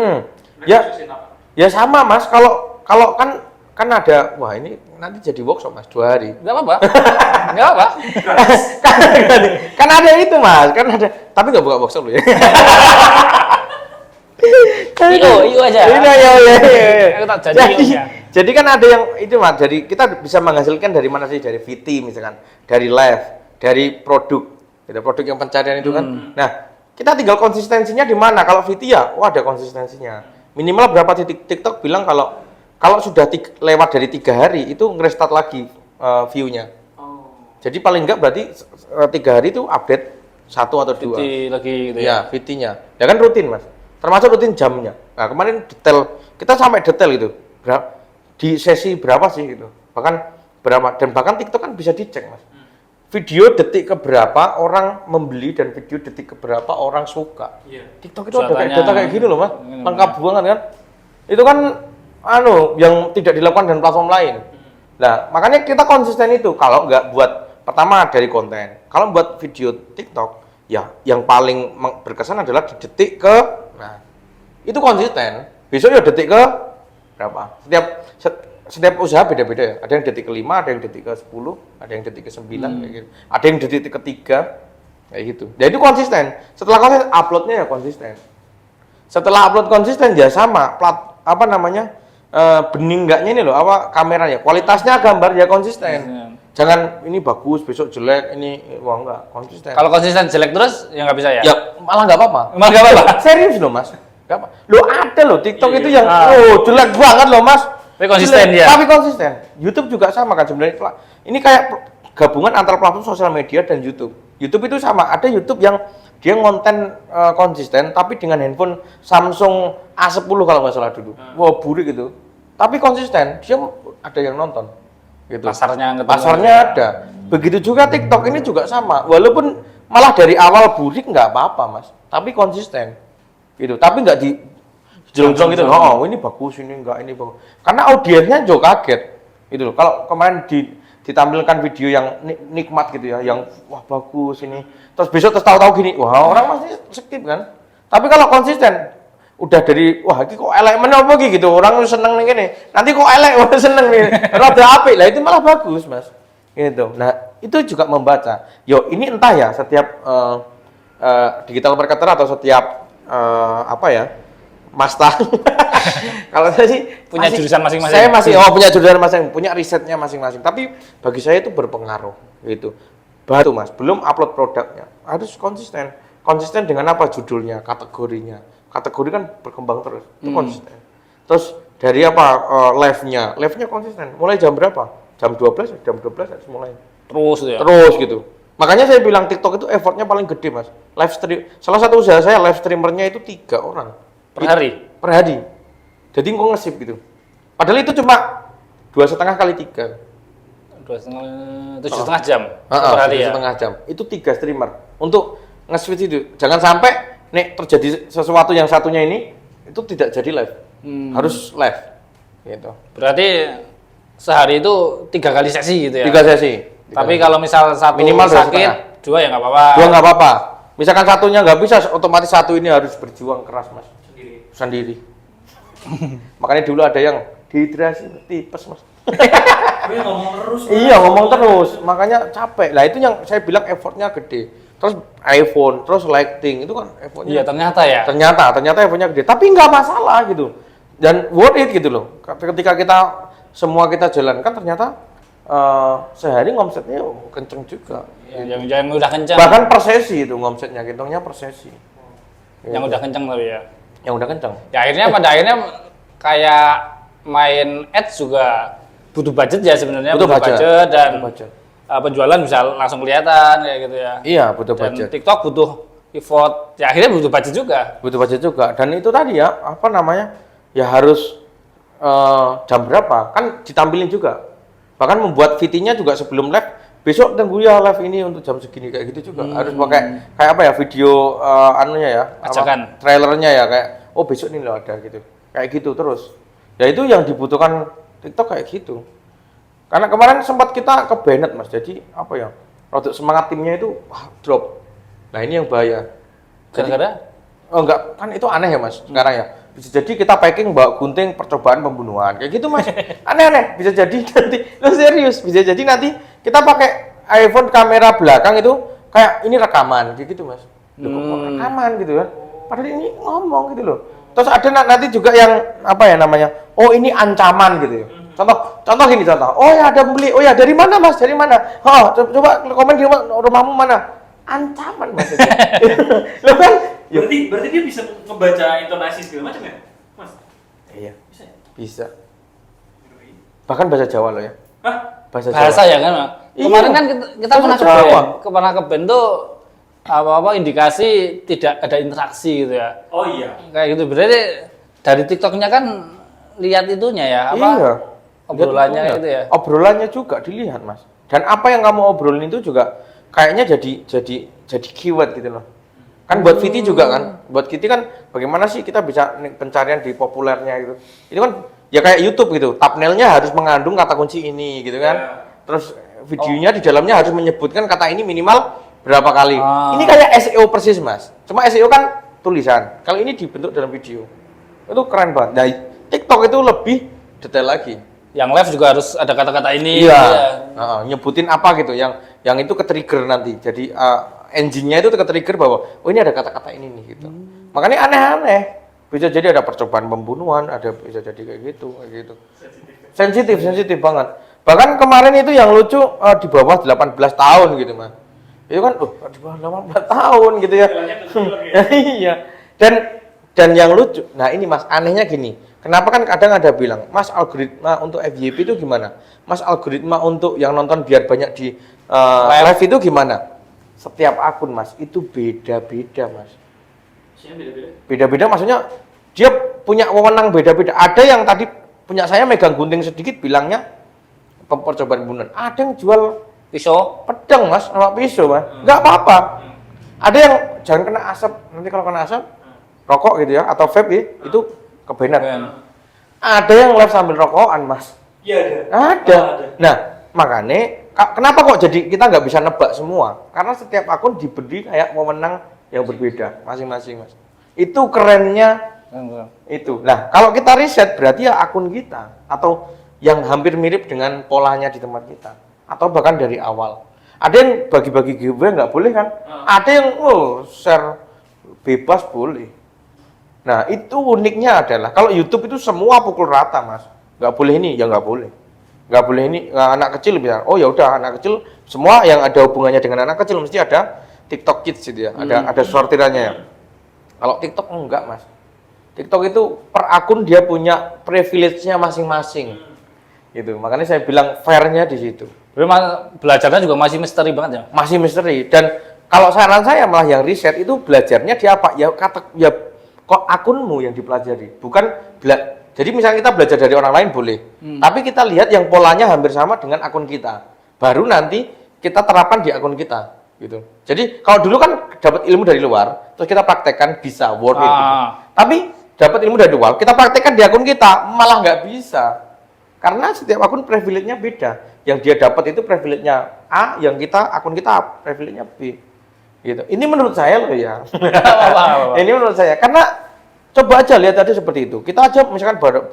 Ya sama, Mas. Kalau kan ada, wah ini nanti jadi workshop, Mas, 2 hari. Enggak apa-apa. Kan ada itu, Mas. Kan ada. Tapi nggak buka workshop loh ya. Iyo aja. Iya. Jadi kan ada yang itu, Mas. Jadi kita bisa menghasilkan dari mana sih? Dari VT misalkan, dari live, dari produk. Gitu, produk yang pencarian itu kan. Nah, kita tinggal konsistensinya di mana. Kalau VT ya, ada konsistensinya. Minimal berapa titik. TikTok bilang kalau sudah lewat dari 3 hari itu nge-restart lagi view-nya. Jadi paling enggak berarti 3 hari itu update 1 atau 2. VT lagi gitu ya. VT-nya. Ya kan rutin, Mas. Termasuk rutin jamnya. Nah, kemarin kita sampai detail gitu. Di sesi berapa sih gitu. Bahkan berapa, dan bahkan TikTok kan bisa dicek, Mas. Video detik keberapa orang membeli dan video detik keberapa orang suka. TikTok itu ada data kayak gini loh, Mas. Lengkap banget kan. Itu kan yang tidak dilakukan dengan platform lain. Nah, makanya kita konsisten itu. Kalau nggak buat, pertama dari konten. Kalau buat video TikTok, ya yang paling berkesan adalah di detik ke, itu konsisten. Besok ya detik ke berapa? Setiap usaha beda-beda ya. Ada yang detik ke 5, ada yang detik ke 10, ada yang detik ke 9, kayak gitu. Ada yang detik ke 3, kayak gitu. Jadi itu konsisten. Setelah konsisten, uploadnya ya konsisten. Setelah upload konsisten ya sama, bening enggaknya ini loh, kameranya, kualitasnya gambar ya konsisten. Jangan ini bagus, besok jelek, ini enggak, konsisten. Kalau konsisten jelek terus ya nggak bisa ya? Ya malah nggak apa-apa. Serius loh, Mas. Nggak apa. Ada loh TikTok itu yang jelek banget loh, Mas. Tapi konsisten dia. Tapi konsisten. YouTube juga sama kan sebenarnya. Ini kayak gabungan antara platform sosial media dan YouTube. YouTube itu sama. Ada YouTube yang dia ngonten konsisten, tapi dengan handphone Samsung A10 kalau nggak salah dulu. Wah, burik gitu. Tapi konsisten, dia ada yang nonton. Gitu. Pasarnya ada. Begitu juga TikTok ini juga sama. Walaupun malah dari awal burik nggak apa-apa, Mas. Tapi konsisten. Gitu. Tapi nggak di jelong-jelong gitu. Ini bagus, ini enggak, ini bagus. Karena audiensnya juga kaget. Gitu loh. Kalau kemarin ditampilkan video yang nikmat gitu ya, yang wah bagus ini. Terus besok tahu-tahu gini, wah orang masih skip kan. Tapi kalau konsisten, udah dari wah ini kok elek menapa gitu, orang seneng nih gini. Nanti kok elek, wah seneng nih. Rada apik lah itu malah bagus, Mas. Gitu. Nah, itu juga membaca. Ini entah ya setiap digital marketer atau setiap Masta. Kalau saya sih punya jurusan masing-masing. Saya masih punya jurusan masing-masing, punya risetnya masing-masing. Tapi bagi saya itu berpengaruh gitu. Baru, Mas, belum upload produknya. Harus konsisten. Konsisten dengan apa? Judulnya, kategorinya. Kategori kan berkembang terus. Itu konsisten. Terus dari apa live-nya konsisten. Mulai jam berapa? Jam 12 harus mulai. Terus ya. Terus gitu. Makanya saya bilang TikTok itu effortnya paling gede mas. Live stream, salah satu usaha saya live streamernya itu 3 orang Per hari. Per hari. Jadi kok nge-ship gitu. Padahal itu cuma 2,5 kali 3. 7,5 jam per hari ya. 7,5 jam. Itu 3 streamer untuk nge-switch itu. Jangan sampai nek terjadi sesuatu yang satunya ini itu tidak jadi live. Harus live. Gitu. Berarti sehari itu 3 kali sesi gitu ya. 3 sesi. Tapi kalau misal satu minimal sakit, 2 ya nggak apa-apa. 2 nggak apa-apa. Misalkan satunya nggak bisa, otomatis satu ini harus berjuang keras mas. Sendiri. Makanya dulu ada yang dehidrasi, tipes mas. Ngomong terus. Iya ngomong terus, makanya capek. Lah itu yang saya bilang effortnya gede. Terus iPhone, terus lighting itu kan effortnya. Iya ternyata ya. Ternyata effortnya gede. Tapi nggak masalah gitu. Dan worth it gitu loh. Ketika kita semua kita jalankan ternyata sehari ngomsetnya kenceng juga. Yang udah kenceng. Bahkan per sesi itu ngomsetnya, hitungnya per sesi. Yang udah kenceng tapi ya. Yang udah kenceng. Ya akhirnya pada akhirnya kayak main ads juga butuh budget ya sebenarnya. Butuh budget dan butuh budget. Penjualan bisa langsung kelihatan kayak gitu ya. Iya butuh Dan budget. TikTok butuh effort. Ya akhirnya butuh budget juga. Butuh budget juga. Dan itu tadi ya apa namanya ya harus jam berapa kan ditampilin juga. Bahkan membuat VT-nya juga sebelum live, besok tunggu ya live ini untuk jam segini kayak gitu juga. Harus pakai kayak apa ya video anunya ya, Ajakan. Trailernya ya kayak oh besok ini loh ada gitu. Kayak gitu terus. Ya itu yang dibutuhkan TikTok kayak gitu. Karena kemarin sempat kita ke banned mas, jadi apa ya? Rodok semangat timnya itu drop. Nah ini yang bahaya. Gara-gara? Oh enggak, kan itu aneh ya mas sekarang ya. Bisa jadi kita packing bawa gunting percobaan pembunuhan kayak gitu mas. Aneh-aneh bisa jadi nanti lo serius bisa jadi nanti kita pakai iPhone kamera belakang itu kayak ini rekaman kayak gitu mas. Loh, kok rekaman gitu kan? Padahal ini ngomong gitu loh. Terus ada nanti juga yang apa ya namanya? Oh ini ancaman gitu ya. Contoh gini contoh. Oh ya ada pembeli. Oh ya dari mana mas? Dari mana? Oh coba komen di rumahmu mana? Ancaman mas. Lo kan? Berarti dia bisa ngebaca intonasi segala macam ya, Mas? Iya. Bisa. Ya? Bisa. Bahkan bahasa Jawa loh ya. Hah? Bahasa ya kan, Mak? Iya. Kemarin kan kita Bahasa pernah ke band tuh apa indikasi tidak ada interaksi gitu ya. Oh iya. Kayak gitu. Berarti dari TikToknya kan lihat itunya ya, apa? Iya. Obrolannya Lihat, gitu ya. Obrolannya juga dilihat, Mas. Dan apa yang kamu obrolin itu juga kayaknya jadi keyword gitu loh. Kan buat VT juga kan. Buat VT kan bagaimana sih kita bisa pencarian di populernya gitu. Itu kan ya kayak YouTube gitu. Thumbnail-nya harus mengandung kata kunci ini gitu kan. Terus videonya di dalamnya harus menyebutkan kata ini minimal berapa kali. Ini kayak SEO persis, Mas. Cuma SEO kan tulisan. Kalau ini dibentuk dalam video. Itu keren banget. Nah, TikTok itu lebih detail lagi. Yang live juga harus ada kata-kata ini. Iya. Gitu ya. Nyebutin apa gitu yang itu ke-trigger nanti. Jadi engine-nya itu ke-trigger bahwa oh ini ada kata-kata ini nih gitu. Makanya aneh-aneh. Bisa jadi ada percobaan pembunuhan, ada bisa jadi kayak gitu. Sensitif banget. Bahkan kemarin itu yang lucu di bawah 18 tahun gitu, Mas. Itu kan di bawah 18 tahun gitu ya. Iya. Dan yang lucu, nah ini Mas, anehnya gini. Kenapa kan kadang ada bilang, Mas algoritma untuk FYP itu gimana? Mas algoritma untuk yang nonton biar banyak di live itu gimana? Setiap akun Mas, itu beda-beda Mas. Beda-beda maksudnya dia punya wewenang beda-beda. Ada yang tadi punya saya megang gunting sedikit bilangnya percobaan pembunuhan. Ada yang jual Pisau, pedang Mas, sama pisau Mas. Nggak apa-apa. Ada yang jangan kena asap. Nanti kalau kena asap, rokok gitu ya, atau vape ya, itu kebenar. Ada yang live sambil rokokan Mas. Iya Ada. Nah, makanya kenapa kok jadi kita nggak bisa nebak semua? Karena setiap akun diberi kayak wewenang yang berbeda masing-masing Mas. Itu kerennya itu. Nah, kalau kita riset berarti ya akun kita atau yang hampir mirip dengan polanya di tempat kita atau bahkan dari awal. Ada yang bagi-bagi giveaway nggak boleh kan? Ada yang share bebas boleh. Nah, itu uniknya adalah kalau YouTube itu semua pukul rata, Mas. Nggak boleh ini, ya nggak boleh. Nggak boleh ini, anak kecil bilang, oh ya udah anak kecil semua yang ada hubungannya dengan anak kecil mesti ada TikTok Kids gitu ya. Ada sortirannya ya. Kalau TikTok enggak, Mas. TikTok itu per akun dia punya privilege-nya masing-masing. Gitu. Makanya saya bilang fair-nya di situ. Belajarnya juga masih misteri banget ya? Masih misteri. Dan kalau saran saya malah yang riset itu belajarnya dia apa? Ya kok akunmu yang dipelajari, bukan jadi misalnya kita belajar dari orang lain boleh, tapi kita lihat yang polanya hampir sama dengan akun kita, baru nanti kita terapkan di akun kita, gitu. Jadi kalau dulu kan dapat ilmu dari luar, terus kita praktekkan bisa worth it. Gitu. Tapi dapat ilmu dari luar, kita praktekkan di akun kita malah nggak bisa, karena setiap akun privilege-nya beda. Yang dia dapat itu privilege-nya A, yang akun kita privilege-nya B. Gitu. Ini menurut saya loh ya. Ini menurut saya karena coba aja lihat tadi seperti itu. Kita aja misalkan baru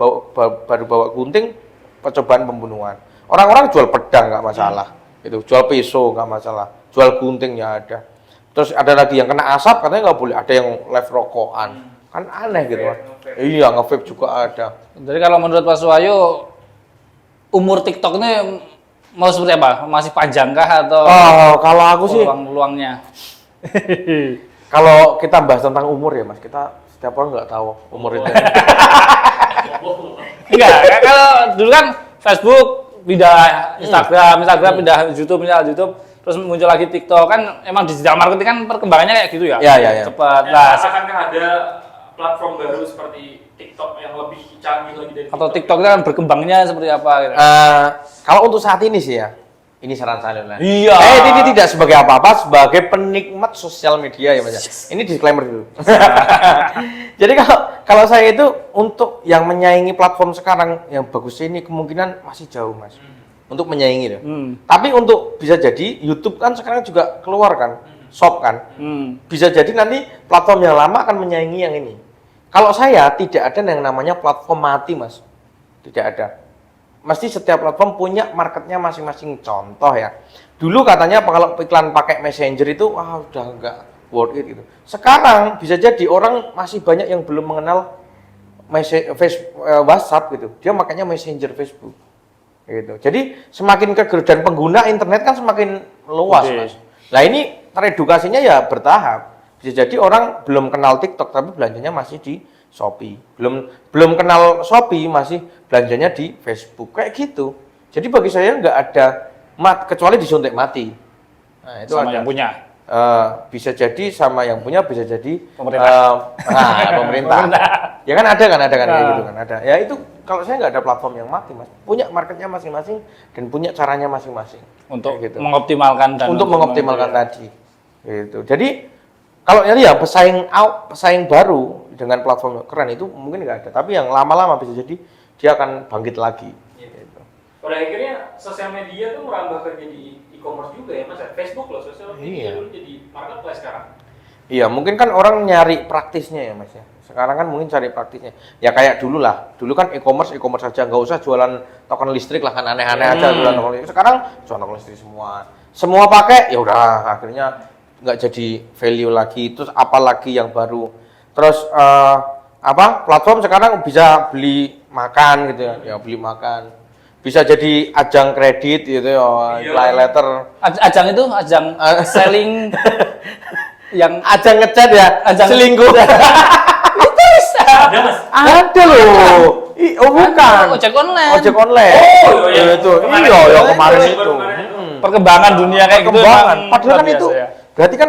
bawa gunting percobaan pembunuhan. Orang-orang jual pedang nggak masalah. Itu jual pisau nggak masalah. Jual gunting ya ada. Terus ada lagi yang kena asap katanya nggak boleh. Ada yang live rokokan. Kan aneh gitu. Iya, nge-vape juga ada. Jadi kalau menurut Pak Suwayo umur TikTok ini mau seperti apa? Masih panjangkah atau kalau aku sih luang-luangnya? Kalau kita bahas tentang umur ya Mas, kita setiap orang nggak tahu umur itu. Enggak, kalau dulu kan Facebook pindah Instagram pindah YouTube, terus muncul lagi TikTok kan emang digital marketing kan perkembangannya kayak gitu ya? Iya. Cepat. Nah, akankah ada platform baru seperti TikTok yang lebih canggih lagi dari atau TikTok itu kan berkembangnya seperti apa? Gitu. Kalau untuk saat ini sih ya. Ini saran saya lah. Iya. Ini tidak sebagai apa-apa, sebagai penikmat sosial media ya Mas. Ini disclaimer dulu. Jadi kalau saya itu untuk yang menyaingi platform sekarang yang bagus ini kemungkinan masih jauh Mas. Untuk menyaingi loh. Tapi untuk bisa jadi YouTube kan sekarang juga keluar kan, shop kan. Bisa jadi nanti platform yang lama akan menyaingi yang ini. Kalau saya tidak ada yang namanya platform mati Mas. Tidak ada. Mesti setiap platform punya marketnya masing-masing. Contoh ya, dulu katanya kalau iklan pakai Messenger itu udah nggak worth it gitu. Sekarang bisa jadi orang masih banyak yang belum mengenal WhatsApp gitu. Dia makanya Messenger Facebook gitu. Jadi semakin dan pengguna internet kan semakin luas Mas. Nah ini teredukasinya ya bertahap. Bisa jadi orang belum kenal TikTok tapi belanjanya masih di Shopee. Belum kenal Shopee masih belanjanya di Facebook kayak gitu. Jadi bagi saya nggak ada kecuali disuntik mati. Nah, itu sama ada. yang punya. Bisa jadi sama yang punya, bisa jadi pemerintah. Pemerintah. Ya kan ada kayak gitu kan ada. Ya itu kalau saya nggak ada platform yang mati Mas. Punya marketnya masing-masing dan punya caranya masing-masing. Untuk gitu. mengoptimalkan dan untuk mengoptimalkan tadi. Gitu. Jadi kalau ini ya pesaing baru dengan platform keren itu mungkin nggak ada, tapi yang lama-lama bisa jadi dia akan bangkit lagi. Gitu. Pada akhirnya sosial media tuh merambah ke jadi e-commerce juga ya Mas. Facebook loh sosial media dulu jadi marketplace sekarang. Iya, mungkin kan orang nyari praktisnya ya Mas ya. Sekarang kan mungkin cari praktisnya. Ya kayak dulu lah. Dulu kan e-commerce aja, nggak usah jualan token listrik lah kan aneh-aneh aja jualan token listrik. Sekarang jualan token listrik semua. Semua pakai ya udah akhirnya nggak jadi value lagi. Terus apalagi yang baru. Terus platform sekarang bisa beli makan gitu ya. Ya beli makan. Bisa jadi ajang kredit gitu ya, apply letter. Ajang itu ajang selling yang ajang ngechat ya, ajang selingkuh. Itu bisa. Ada loh. Bukan. Ojek online. Ojek online. Oh iya. Itu. Iya, kemarin itu. Perkembangan dunia kayak gitu. Padahal kan itu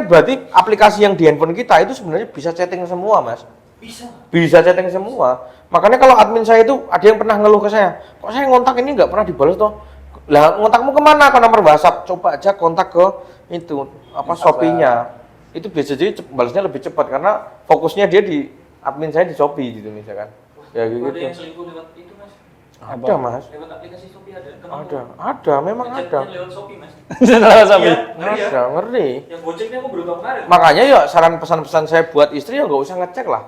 berarti aplikasi yang di handphone kita itu sebenarnya bisa chatting semua, Mas. Bisa chatting semua. Makanya kalau admin saya itu ada yang pernah ngeluh ke saya, kok saya ngontak ini nggak pernah dibalas toh? Lah ngontakmu kemana? Ke nomor WhatsApp. Coba aja kontak ke itu Shopee-nya. Itu biasa jadi balasnya lebih cepat karena fokusnya dia di admin saya di Shopee gitu misalkan. Ya gitu. Ada yang selingkuh lewat itu Mas? Ada Mas. Lewat aplikasi Shopee ada. Ada, memang ada. Lewat Shopee Mas. Lewat Shopee. Ada, ngeri. Yang Gojeknya aku baru tahu kemarin. Makanya ya saran pesan-pesan saya buat istri ya nggak usah ngecek lah.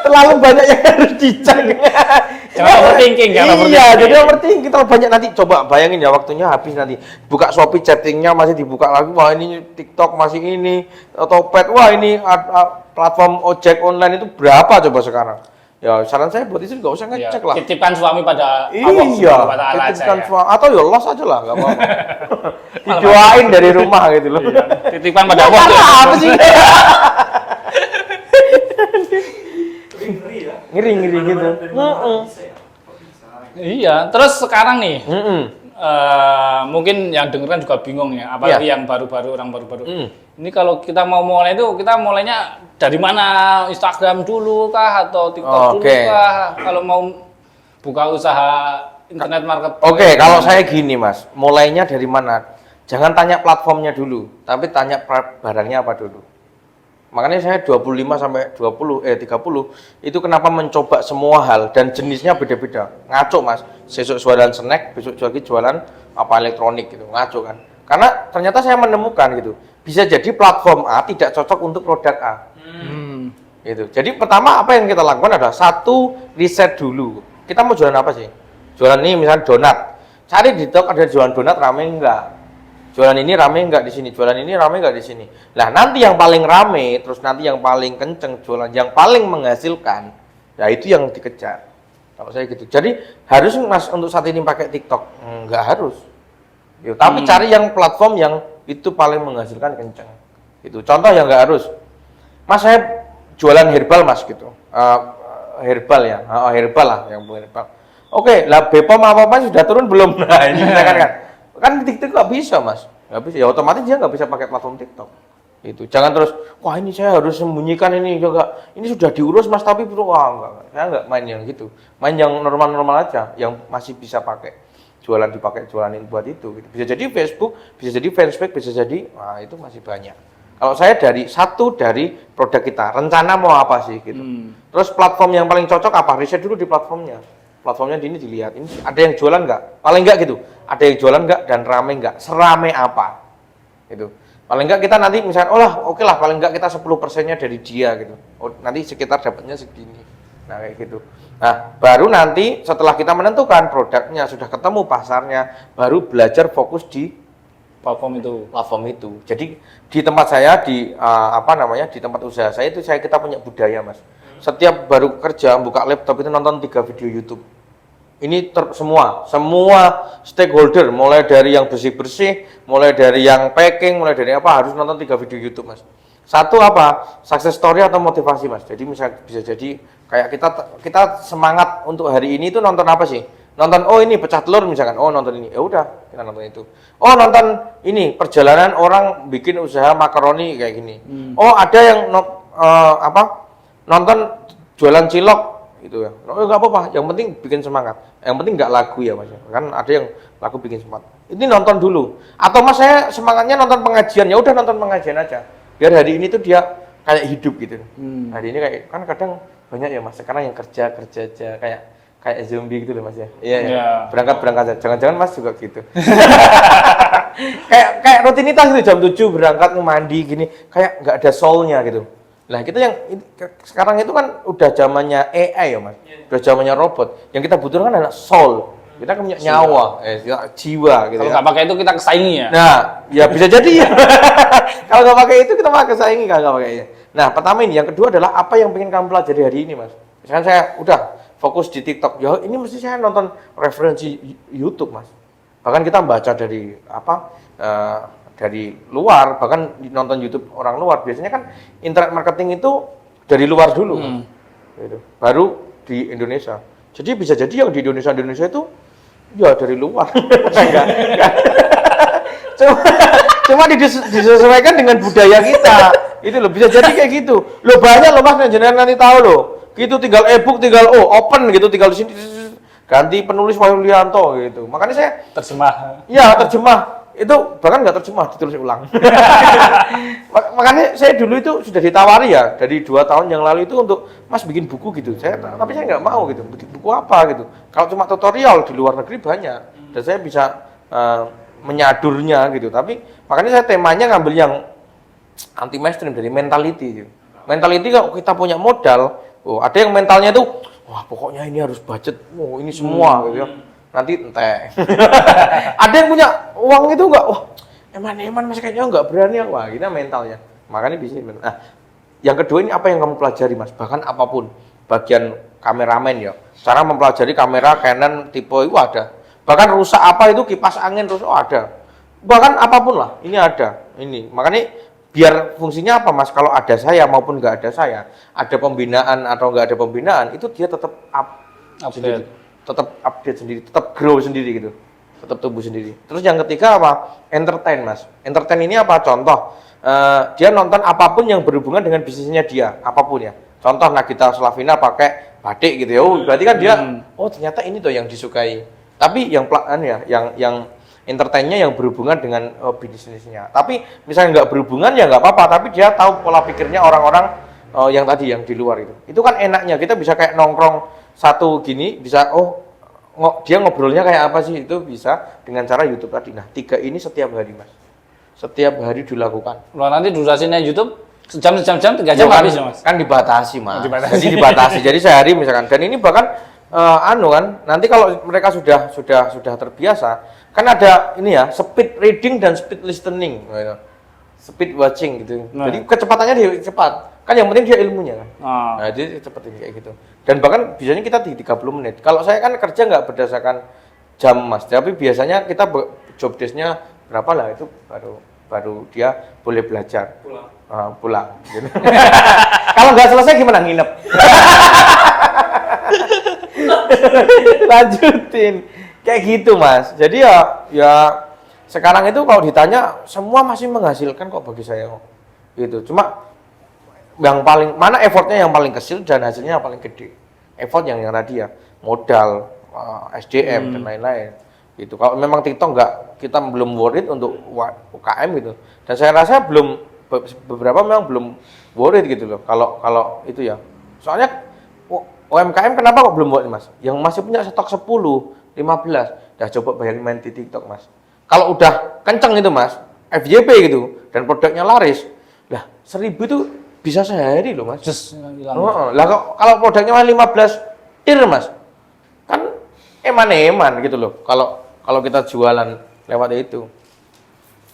Terlalu banyak yang harus dicek. Jangan overthinking, Iya, jadi overthinking terlalu banyak nanti. Coba bayangin ya waktunya habis nanti. Buka Shopee chattingnya masih dibuka lagi. Wah ini TikTok masih ini. Otopet, wah ini platform ojek online itu berapa coba sekarang? Ya saran saya buat istri nggak usah ngecek lah. Titipkan suami pada Allah Subhanahu wa Ta'ala titipkan suami atau ya los aja lah, nggak apa-apa. Didoain dari rumah gitu loh. Titipkan pada Allah. Apa sih? ngiri gitu. Iya, terus sekarang nih, mungkin yang dengeran juga bingung ya, apalagi yang baru-baru, orang baru-baru. Ini kalau kita mau mulai itu, kita mulainya dari mana? Instagram dulu kah atau TikTok dulu kah? Kalau mau buka usaha internet marketing. Oke, kalau saya gini Mas, mulainya dari mana? Jangan tanya platformnya dulu, tapi tanya barangnya apa dulu. Makanya saya 25 sampai 30 itu kenapa mencoba semua hal dan jenisnya beda-beda. Ngaco Mas, besok jualan snack, besok lagi jualan apa elektronik gitu, ngaco kan. Karena ternyata saya menemukan gitu, bisa jadi platform A tidak cocok untuk produk A. Gitu. Jadi pertama apa yang kita lakukan adalah satu, riset dulu. Kita mau jualan apa sih? Jualan ini misalnya donat. Cari di TikTok ada jualan donat rame enggak? Jualan ini rame enggak di sini? Jualan ini rame enggak di sini? Nah, nanti yang paling rame, terus nanti yang paling kenceng jualan, yang paling menghasilkan, ya itu yang dikejar. Kalau saya gitu. Jadi harus Mas untuk saat ini pakai TikTok? Enggak harus. Ya, tapi cari yang platform yang itu paling menghasilkan kenceng. Itu contoh yang enggak harus. Mas saya jualan herbal Mas gitu. Herbal ya. Herbal lah yang herbal. Oke, lah BPOM apa sudah turun belum? Nah, ini misalkan kan TikTok nggak bisa Mas, nggak bisa, ya otomatis dia nggak bisa pakai platform TikTok. Itu jangan terus, wah ini saya harus sembunyikan ini juga, ini sudah diurus Mas tapi wah enggak, saya nggak main yang gitu, main yang normal-normal aja, yang masih bisa pakai jualan dipakai jualanin buat itu. Gitu. Bisa jadi Facebook, bisa jadi fanspage, bisa jadi, wah itu masih banyak. Kalau saya dari produk kita, rencana mau apa sih gitu. Terus platform yang paling cocok apa? Riset dulu di platformnya. Platformnya ini dilihat, ini ada yang jualan nggak? Paling nggak gitu, ada yang jualan nggak dan rame nggak? Serame apa? Gitu. Paling nggak kita nanti misalnya, oke lah, paling nggak kita 10%-nya dari dia gitu. Oh, nanti sekitar dapatnya segini. Nah kayak gitu. Nah baru nanti setelah kita menentukan produknya, sudah ketemu pasarnya, baru belajar fokus di platform itu. Jadi di tempat saya di di tempat usaha saya itu kita punya budaya Mas. Setiap baru kerja buka laptop itu nonton 3 video YouTube. Ini semua stakeholder, mulai dari yang bersih-bersih, mulai dari yang packing, mulai dari apa harus nonton 3 video YouTube Mas. Satu apa? Success story atau motivasi Mas. Jadi bisa jadi kayak kita semangat untuk hari ini itu nonton apa sih? Nonton ini pecah telur misalkan. Oh nonton ini. Ya udah, kita nonton itu. Oh nonton ini perjalanan orang bikin usaha makaroni kayak gini. Oh ada yang nonton jualan cilok gitu ya. Oh enggak apa-apa, yang penting bikin semangat. Yang penting enggak lagu ya Mas. Kan ada yang lagu bikin semangat. Ini nonton dulu. Atau Mas saya semangatnya nonton pengajian. Ya udah nonton pengajian aja. Biar hari ini tuh dia kayak hidup gitu. Hari ini kayak kan kadang banyak ya Mas. Sekarang yang kerja aja kayak zombie gitu loh Mas ya. Iya. Ya. Berangkat aja. Jangan-jangan Mas juga gitu. kayak rutinitas gitu jam 7 berangkat mandi gini, kayak nggak ada soul-nya gitu. Nah, kita yang sekarang itu kan udah zamannya AI ya, Mas. Udah zamannya robot. Yang kita butuhkan adalah soul. Kita punya nyawa, jiwa gitu. Kalau nggak pakai itu kita kesaingi ya. Nah, ya bisa jadi ya. Kalau nggak pakai itu kita malah kesaingi kalau nggak pakai itu. Nah, pertama ini, yang kedua adalah apa yang pengen kamu pelajari hari ini, Mas. Misalkan saya udah fokus di TikTok, ya ini mesti saya nonton referensi YouTube, Mas. Bahkan kita baca dari dari luar, bahkan nonton YouTube orang luar. Biasanya kan internet marketing itu dari luar dulu, gitu. Baru di Indonesia. Jadi bisa jadi yang di Indonesia itu ya dari luar. Cuma disesuaikan dengan budaya kita. Itu loh, bisa jadi kayak gitu. Loh banyak loh Mas, jenengan nanti tahu loh. Gitu tinggal e-book, tinggal open gitu, tinggal di sini ganti penulis Wahyu Lianto gitu. Makanya saya terjemah. Ya, terjemah. Itu bahkan nggak terjemah, ditulis ulang. Makanya saya dulu itu sudah ditawari ya dari 2 tahun yang lalu itu untuk Mas bikin buku gitu. Tapi saya nggak mau gitu. Bikin buku apa gitu. Kalau cuma tutorial di luar negeri banyak dan saya bisa menyadurnya gitu. Tapi makanya saya temanya ngambil yang anti mainstream dari mentality gitu. Mentality kalau kita punya modal, ada yang mentalnya tuh wah pokoknya ini harus budget, ini semua gitu ya. Nanti enteh. Ada yang punya uang itu enggak, wah eman Mas kayaknya enggak berani, wah gini mentalnya. Makanya bisnis. Nah, yang kedua ini apa yang kamu pelajari Mas? Bahkan apapun, bagian kameramen ya. Cara mempelajari kamera Canon tipe itu ada. Bahkan rusak apa itu kipas angin terus ada. Bahkan apapun lah, ini ada. Ini makanya biar fungsinya apa Mas? Kalau ada saya maupun nggak ada saya, ada pembinaan atau nggak ada pembinaan, itu dia tetap sendiri, tetap update sendiri, tetap grow sendiri gitu, tetap tumbuh sendiri. Terus yang ketiga apa? Entertain Mas. Entertain ini apa? Contoh, dia nonton apapun yang berhubungan dengan bisnisnya dia, apapun ya. Contoh Nagita Slavina pakai batik gitu ya, berarti kan dia, oh ternyata ini tuh yang disukai. Tapi yang yang entertainnya yang berhubungan dengan bisnisnya. Tapi misalnya nggak berhubungan ya nggak apa-apa, tapi dia tahu pola pikirnya orang-orang yang tadi yang di luar itu. Itu kan enaknya, kita bisa kayak nongkrong satu gini, bisa dia ngobrolnya kayak apa sih, itu bisa dengan cara YouTube tadi. Nah 3 ini setiap hari Mas, setiap hari dilakukan. Kalau nanti durasinya YouTube sejam 3 jam habis ya Mas? Kan dibatasi Mas, jadi dibatasi. Jadi sehari misalkan, dan ini bahkan kan nanti kalau mereka sudah terbiasa, kan ada ini ya, speed reading dan speed listening gitu. Speed watching gitu. Jadi kecepatannya dia cepat, kan yang penting dia ilmunya kan. Nah jadi cepat ini kayak gitu, dan bahkan biasanya kita di 30 menit. Kalau saya kan kerja nggak berdasarkan jam Mas, tapi biasanya kita job desk-nya berapa lah, itu baru dia boleh belajar pulang gitu. Kalau nggak selesai gimana, nginep. Lanjutin kayak gitu Mas. Jadi ya sekarang itu kalau ditanya semua masih menghasilkan kok bagi saya kok. Gitu. Cuma yang paling mana effortnya yang paling kecil dan hasilnya yang paling gede. Effort yang tadi ya, modal, SDM dan lain-lain. Gitu. Kalau memang TikTok kita belum worth it untuk UKM gitu. Dan saya rasa beberapa memang belum worth it gitu loh. Kalau itu ya. Soalnya UMKM kenapa kok belum buat Mas? Yang masih punya stok 10, 15, dah coba bayangin main di TikTok Mas. Kalau udah kenceng itu Mas, FYP gitu, dan produknya laris, lah 1000 itu bisa sehari loh Mas. Lah kalau produknya 15 tir Mas, kan eman-eman gitu loh. Kalau kita jualan lewat itu,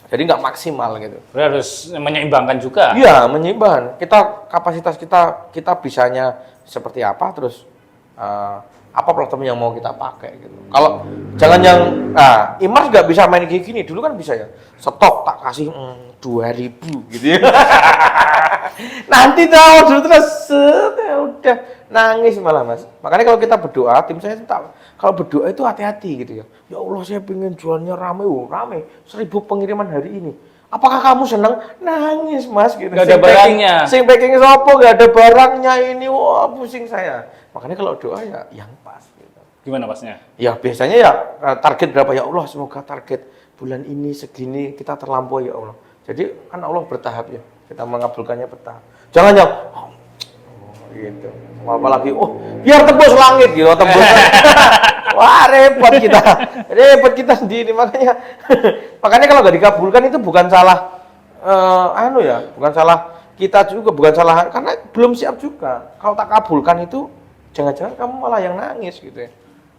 jadi nggak maksimal gitu. Harus menyeimbangkan juga. Iya, menyeimbang. Kapasitas kita bisanya seperti apa, terus apa platform yang mau kita pakai gitu. Kalau jangan yang Imars nggak bisa main kayak gini, dulu kan bisa ya. Stok tak kasih 2000 gitu ya. Nanti tahu dulu terus udah nangis malah Mas. Makanya kalau kita berdoa, tim saya kalau berdoa itu hati-hati gitu ya. Ya Allah, saya pengen jualnya rame 1000 pengiriman hari ini. Apakah kamu senang? Nangis Mas gitu. Gak ada barangnya. Sing packing sopo gak ada barangnya ini, wah pusing saya. Makanya kalau doa ya yang pas gitu. Gimana Pasnya? Ya biasanya ya target berapa, ya Allah semoga target bulan ini segini kita terlampaui ya Allah. Jadi kan Allah bertahap ya, kita mengabulkannya bertahap. Jangan yang gitu. Apalagi biar tembus langit gitu, tembus. Wah repot kita sendiri. Makanya kalau nggak dikabulkan itu bukan salah bukan salah kita juga, bukan salah karena belum siap juga. Kalau tak kabulkan itu jangan-jangan kamu malah yang nangis gitu ya.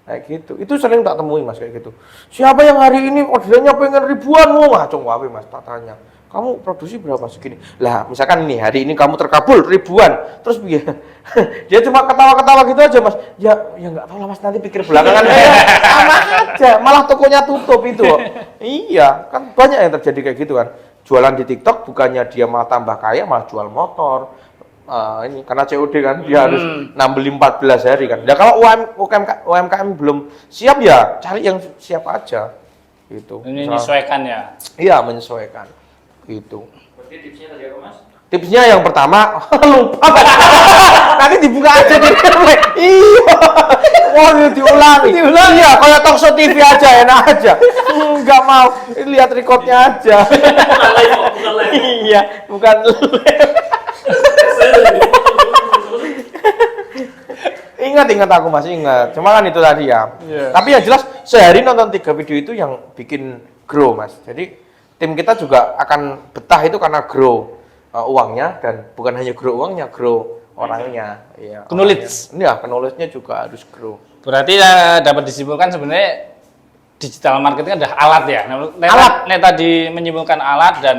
Kayak gitu. Itu sering tak temui Mas kayak gitu. Siapa yang hari ini orderannya pengen ribuan, wae Mas, tak tanya. Kamu produksi berapa segini? Lah, misalkan ini hari ini kamu terkabul ribuan, terus dia cuma ketawa-ketawa gitu aja Mas. Ya nggak tahu lah Mas, nanti pikir belakangan. Sama aja, malah tokonya tutup itu. Iya, kan banyak yang terjadi kayak gitu kan. Jualan di TikTok bukannya dia malah tambah kaya, malah jual motor. Ini karena COD kan, dia harus nambeli 14 hari kan. Nah kalau UMKM belum siap ya cari yang siap aja. Gitu. Ini menyesuaikan ya? Iya, menyesuaikan. Gitu. Berarti tipsnya tadi apa Mas? Tipsnya yang pertama, lupa. Nanti dibuka aja di iya. Wah, diulangi. Iya, kayak talk show TV aja, enak aja. Enggak mau, lihat recordnya aja. Bukan live. Iya, bukan live. Ingat aku masih ingat. Cuma kan itu tadi ya. Yeah. Tapi yang jelas sehari nonton 3 video itu yang bikin grow Mas. Jadi tim kita juga akan betah itu karena grow uangnya, dan bukan hanya grow uangnya, grow orangnya. Iya. Knowledge. Iya, knowledge-nya juga harus grow. Berarti dapat disimpulkan sebenarnya digital marketing adalah alat ya. Alat tadi menyimpulkan alat, dan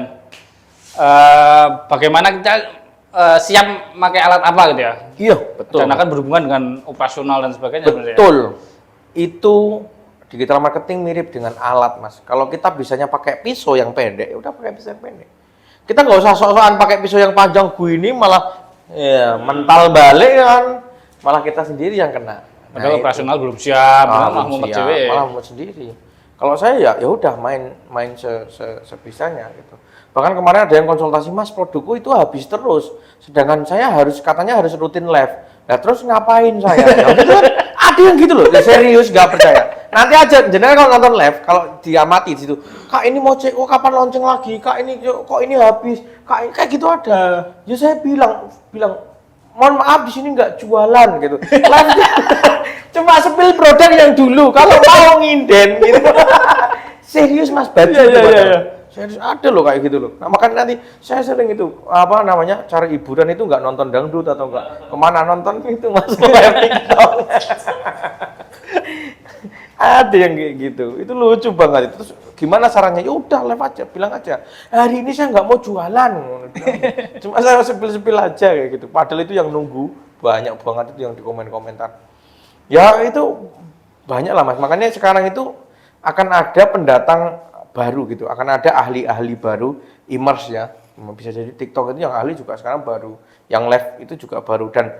bagaimana kita siap pakai alat apa gitu ya? Iya, betul. Dan akan berhubungan dengan operasional dan sebagainya. Betul. Itu digital marketing mirip dengan alat Mas. Kalau kita bisanya pakai pisau yang pendek, ya udah pakai pisau yang pendek. Kita nggak usah sok-sokan pakai pisau yang panjang ini malah ya mental balik kan. Malah kita sendiri yang kena. Padahal operasional belum siap, malah mau cewek. Malah mau sendiri. Kalau saya ya udah main sebisanya gitu. Bahkan kemarin ada yang konsultasi, Mas, produkku itu habis terus. Sedangkan saya katanya harus rutin live. Nah, terus ngapain saya? Nah, gitu kan, ada yang gitu loh, ya, serius nggak percaya. Nanti aja, jenengan kalau nonton live, kalau diamati di situ, Kak ini mau cek, oh kapan launching lagi? Kak ini kok ini habis? Kak kayak gitu ada. Ya saya bilang, mohon maaf di sini nggak jualan gitu. Live cuma spill produk yang dulu. Kalau mau nginden gitu. Serius Mas, baju serius ada loh kayak gitu loh. Nah, makanya nanti saya sering itu cari hiburan itu nggak nonton dangdut atau nggak kemana nonton itu Mas live TikTok. Ada yang kayak gitu. Itu lucu banget itu. Terus gimana sarannya? Ya udah live aja, bilang aja. Hari ini saya nggak mau jualan. Cuma saya sepil-sepil aja kayak gitu. Padahal itu yang nunggu banyak banget itu yang di komentar. Ya itu banyak lah Mas. Makanya sekarang itu akan ada pendatang baru gitu, akan ada ahli-ahli baru, immerse ya, bisa jadi TikTok itu yang ahli juga sekarang baru, yang live itu juga baru, dan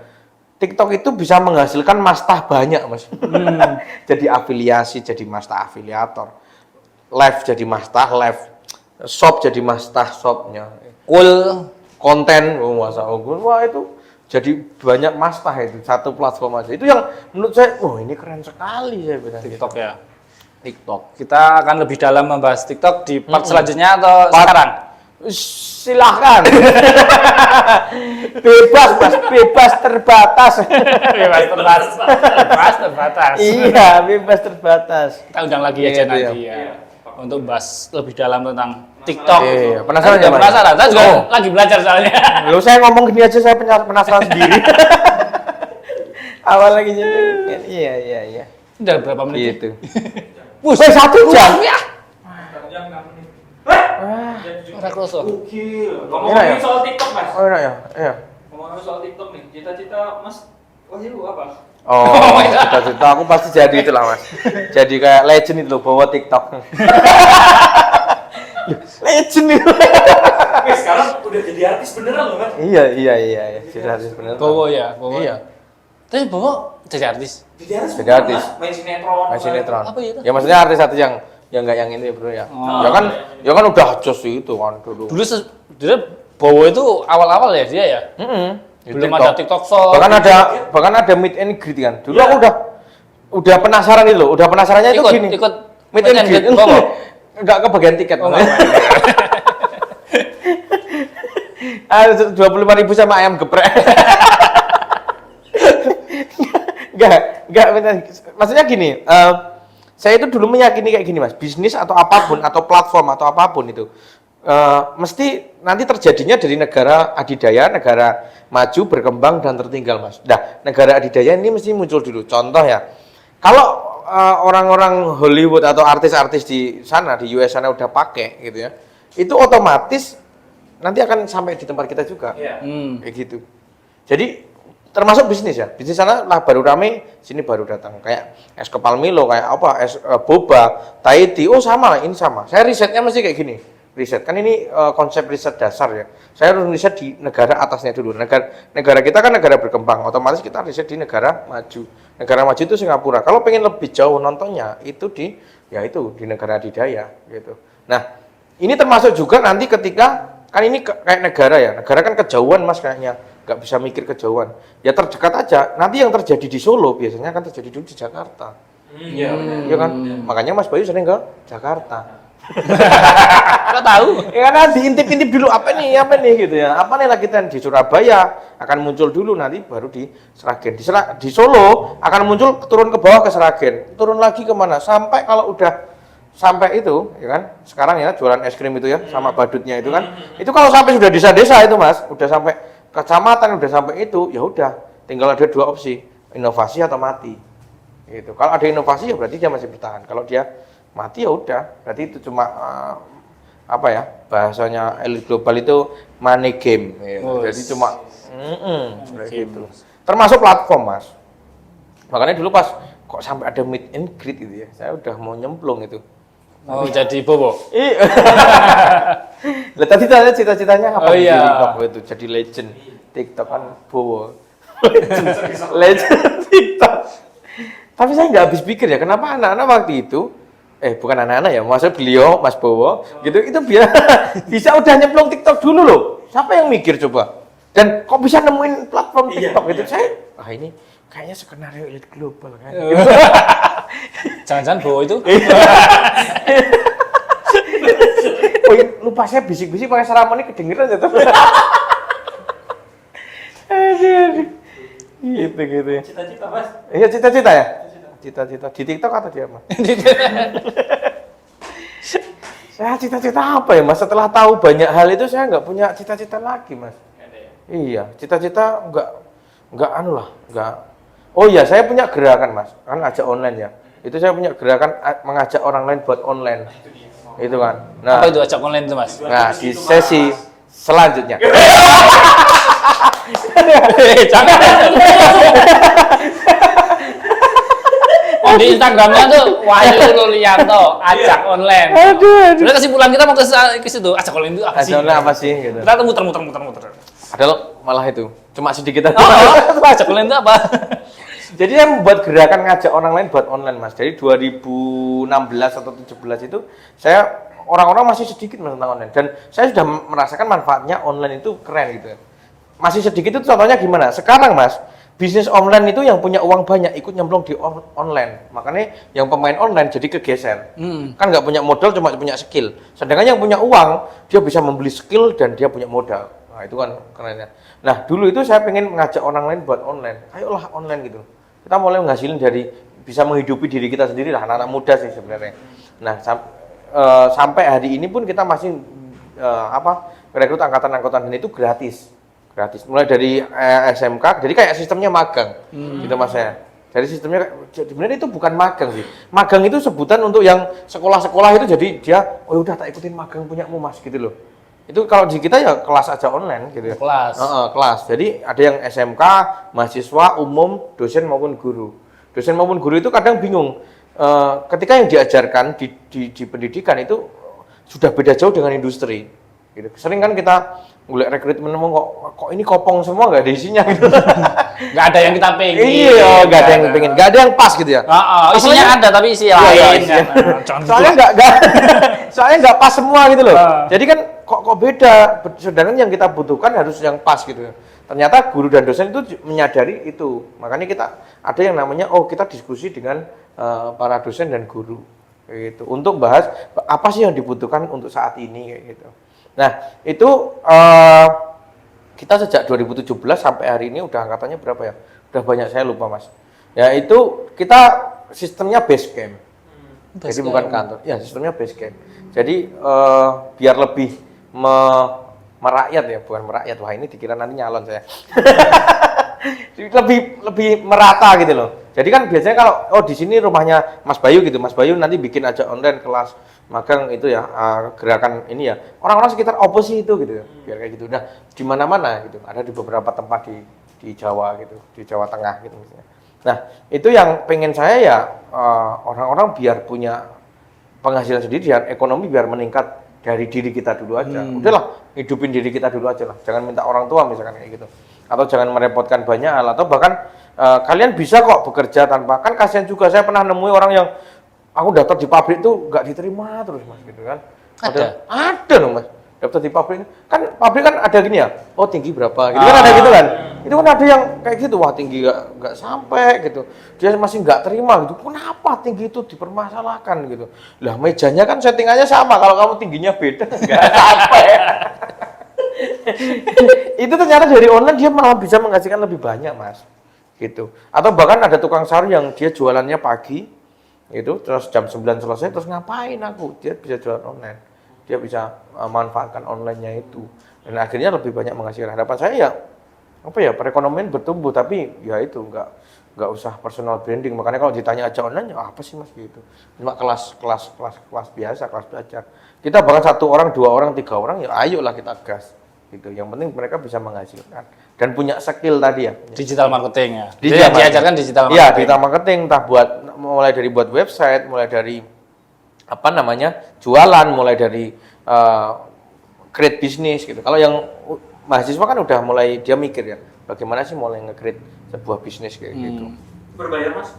TikTok itu bisa menghasilkan mastah banyak Mas. Jadi afiliasi, jadi mastah afiliator, live jadi mastah live, shop jadi mastah shopnya, konten, wah itu jadi banyak mastah itu, satu platform aja, itu yang menurut saya, ini keren sekali saya bilang. TikTok gitu. ya. TikTok. Kita akan lebih dalam membahas TikTok di part selanjutnya atau sekarang? Silahkan. Bebas Mas, bebas terbatas. Bebas terbatas. Iya, bebas terbatas. Kita undang lagi aja nanti ya. Untuk bahas lebih dalam tentang TikTok. Iya, penasaran ya Mas? Penasaran, saya juga lagi belajar soalnya. Loh, saya ngomong gini aja saya penasaran sendiri. Awal lagi jadi. Iya. Udah berapa menit? Gitu. Wih, 1 jam. Ya. Jam 6 menit. Ora kroso. Gokil. Ngomongin soal TikTok, Mas. Oh, iya. Ngomongin soal TikTok nih. Cita-cita Mas Wahyu apa? Oh, cita-cita aku pasti jadi itulah Mas. Jadi kayak legend itu loh, bawa TikTok. Legend itu. Wih, sekarang udah jadi artis beneran loh, Mas. Iya. Jadi artis beneran. Bowo ya, Bowo. Iya. Tapi Bowo jadi artis. Jadi artis. Jadi artis. Main sinetron. Apa itu? Ya maksudnya artis-artis yang nggak yang ini bro ya. Oh. Ya kan udah jos itu kan dulu. Dulu Bowo itu awal-awal ya dia ya. Belum ada TikTok Shop. Bahkan ada meet and greet kan. Dulu aku udah penasaran itu loh. Udah penasarannya itu gini. Ikut meet and greet. Enggak kebagian tiket. Oh, 25.000 sama ayam geprek. Enggak benar. Maksudnya gini, saya itu dulu meyakini kayak gini Mas, bisnis atau apapun atau platform atau apapun itu mesti nanti terjadinya dari negara adidaya, negara maju, berkembang dan tertinggal Mas. Nah, negara adidaya ini mesti muncul dulu. Contoh ya, kalau orang-orang Hollywood atau artis-artis di sana di US sana udah pakai gitu ya, itu otomatis nanti akan sampai di tempat kita juga. Kayak gitu. Jadi termasuk bisnis ya, bisnis sana lah baru rame, sini baru datang, kayak es kepal Milo, kayak apa, es boba, Thai tea, oh sama lah, ini sama. Saya risetnya mesti kayak gini, riset kan ini konsep riset dasar ya. Saya harus riset di negara atasnya dulu. Negara kita kan negara berkembang, otomatis kita riset di negara maju. Negara maju itu Singapura. Kalau pengen lebih jauh nontonnya itu di negara adidaya gitu. Nah ini termasuk juga nanti ketika kan ini kayak negara ya, negara kan kejauhan Mas kayaknya. Nggak bisa mikir kejauhan, ya terdekat aja. Nanti yang terjadi di Solo biasanya kan terjadi dulu di Jakarta. Iya kan? Makanya Mas Bayu sering ke Jakarta. Kok tahu? Ya kan diintip-intip dulu apa nih gitu ya. Apa nih lagi di Surabaya akan muncul dulu, nanti baru di Seragen. Di Solo akan muncul turun ke bawah ke Seragen, turun lagi kemana? Sampai kalau udah sampai itu, ya kan? Sekarang ya jualan es krim itu ya, sama badutnya itu kan. Itu kalau sampai sudah desa-desa itu Mas, udah sampai kecamatan udah sampai itu, ya udah tinggal ada 2 opsi, inovasi atau mati. Gitu. Kalau ada inovasi ya berarti dia masih bertahan. Kalau dia mati ya udah, berarti itu cuma bahasanya elit global itu money game. Gitu. Jadi cuma gitu. Termasuk platform Mas. Makanya dulu pas kok sampai ada meet and greet gitu ya, saya udah mau nyemplung itu. Mau jadi bobo. Iya. Lah tadi tanya cita-citanya apa Oh, iya. di TikTok itu jadi legend. TikTok kan bowo. Legend TikTok. Tapi saya nggak habis pikir ya, kenapa anak-anak waktu itu, bukan anak-anak ya, maksudnya beliau, Mas Bowo, gitu, itu biar bisa udah nyemplung TikTok dulu loh. Siapa yang mikir coba? Dan kok bisa nemuin platform TikTok gitu? Saya, ini kayaknya skenario elit global kan. Jangan-jangan Bowo itu? Oh, lupa saya bisik-bisik pakai Saramoni kedengeran ya tuh. Aduh. Gitu. Cita-cita Mas. Iya cita-cita ya? Cita-cita di TikTok atau di apa? Saya cita-cita apa ya Mas? Setelah tahu banyak hal itu saya nggak punya cita-cita lagi Mas. Iya, cita-cita nggak nggak. Oh iya, saya punya gerakan Mas, kan ajak online ya. Itu saya punya gerakan mengajak orang lain buat online. Itu kan. Nah, Apa itu ajak online itu Mas? nah di sesi selanjutnya. Jangan. Di Instagramnya tuh Wahyu Lulianto ajak online. Aduh. Sebenarnya kesimpulan kita mau ke situ. Ajak online itu apa sih? Ajak online apa sih gitu. Kita tuh muter. Padahal malah itu cuma sedikit aja. Ajak online itu apa? Jadi saya membuat gerakan ngajak orang lain buat online Mas. Jadi 2016 atau 17 itu saya orang-orang masih sedikit Mas tentang online dan saya sudah merasakan manfaatnya online itu keren gitu. Masih sedikit itu contohnya gimana? Sekarang Mas, bisnis online itu yang punya uang banyak ikut nyemplung di online. Makanya yang pemain online jadi kegeser. Kan nggak punya modal cuma punya skill. Sedangkan yang punya uang dia bisa membeli skill dan dia punya modal. Nah itu kan kerennya. Nah dulu itu saya pengen mengajak orang lain buat online. Ayolah online gitu. Kita mulai menghasilin dari bisa menghidupi diri kita sendiri lah anak-anak muda sih sebenarnya. Nah sampai hari ini pun kita masih rekrut angkatan-angkatan dan itu gratis mulai dari SMK jadi kayak sistemnya magang gitu Mas ya. Jadi sistemnya sebenarnya itu bukan magang sih, magang itu sebutan untuk yang sekolah-sekolah itu jadi dia udah tak ikutin magang punyamu Mas gitu loh. Itu kalau di kita ya kelas aja online gitu ya. Kelas jadi ada yang SMK, mahasiswa umum, dosen maupun guru itu kadang bingung ketika yang diajarkan di pendidikan itu sudah beda jauh dengan industri gitu. Sering kan kita mulai rekrutmen kok ini kopong semua nggak ada isinya gitu. Nggak ada yang kita pengen. Iya, nggak ada yang pengen, nggak ada yang pas gitu ya. Isinya ada tapi isi lain. Soalnya nggak pas semua gitu loh. Jadi kan kok beda. Sedangkan yang kita butuhkan harus yang pas gitu. Ternyata guru dan dosen itu menyadari itu. Makanya kita ada yang namanya kita diskusi dengan para dosen dan guru gitu untuk bahas apa sih yang dibutuhkan untuk saat ini kayak gitu. Nah, itu kita sejak 2017 sampai hari ini udah angkatannya berapa ya? Udah banyak, saya lupa Mas. Ya itu kita sistemnya base camp. Jadi bukan kantor. Ya, sistemnya base camp. Jadi biar lebih merakyat ya, bukan merakyat. Wah, ini dikira nanti nyalon saya. lebih merata gitu loh. Jadi kan biasanya kalau di sini rumahnya Mas Bayu gitu, Mas Bayu nanti bikin aja online kelas magang itu ya gerakan ini ya. Orang-orang sekitar oposisi itu gitu ya. Biar kayak gitu. Nah, di mana-mana gitu. Ada di beberapa tempat di Jawa gitu, di Jawa Tengah gitu misalnya. Nah, itu yang pengen saya ya orang-orang biar punya penghasilan sendiri dan ekonomi biar meningkat dari diri kita dulu aja. Udahlah, hidupin diri kita dulu aja lah. Jangan minta orang tua misalkan kayak gitu. Atau jangan merepotkan banyak hal atau bahkan kalian bisa kok bekerja tanpa, kan kasihan juga saya pernah nemui orang yang aku daftar di pabrik tuh nggak diterima terus Mas gitu kan. Ada loh Mas, daftar di pabrik kan ada gini ya, tinggi berapa gitu kan ada gitu kan. Itu kan ada yang kayak gitu, wah tinggi nggak sampai gitu, dia masih nggak terima gitu. Kenapa tinggi itu dipermasalahkan gitu? Lah mejanya kan settingannya sama, kalau kamu tingginya beda nggak sampai. Itu ternyata dari online dia malah bisa menghasilkan lebih banyak Mas gitu. Atau bahkan ada tukang sari yang dia jualannya pagi itu terus jam 9 selesai, terus ngapain dia bisa jualan online, dia bisa manfaatkan online-nya itu dan akhirnya lebih banyak menghasilkan. Harapan saya ya perekonomian bertumbuh, tapi ya itu nggak usah personal branding. Makanya kalau ditanya aja online ya apa sih Mas gitu, cuma kelas biasa, kelas belajar. Kita bahkan 1 orang, 2 orang, 3 orang ya ayolah kita gas gitu. Yang penting mereka bisa menghasilkan dan punya skill tadi ya. Digital marketing ya. Diajarkan digital marketing. Iya, digital marketing, entah mulai dari buat website, mulai dari apa namanya jualan, mulai dari create bisnis gitu. Kalau yang mahasiswa kan udah mulai dia mikir ya, bagaimana sih mulai nge-create sebuah bisnis kayak gitu. Berbayar Mas?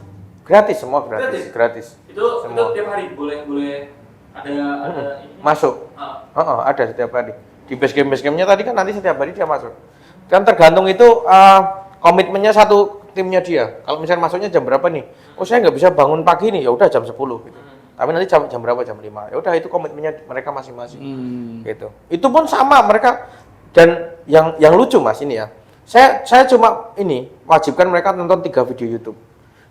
Gratis, semua gratis. Itu semua. tiap hari boleh ada ini? Masuk. Ada setiap hari. Di basecamp-nya tadi kan nanti setiap hari dia masuk. Kan tergantung itu komitmennya satu timnya dia. Kalau misalnya masuknya jam berapa nih? Oh saya nggak bisa bangun pagi nih, ya udah jam 10 gitu. Tapi nanti jam berapa? Jam 5. Ya udah itu komitmennya mereka masing-masing. Gitu. Itu pun sama mereka. Dan yang lucu Mas ini ya. Saya cuma ini wajibkan mereka nonton 3 video YouTube.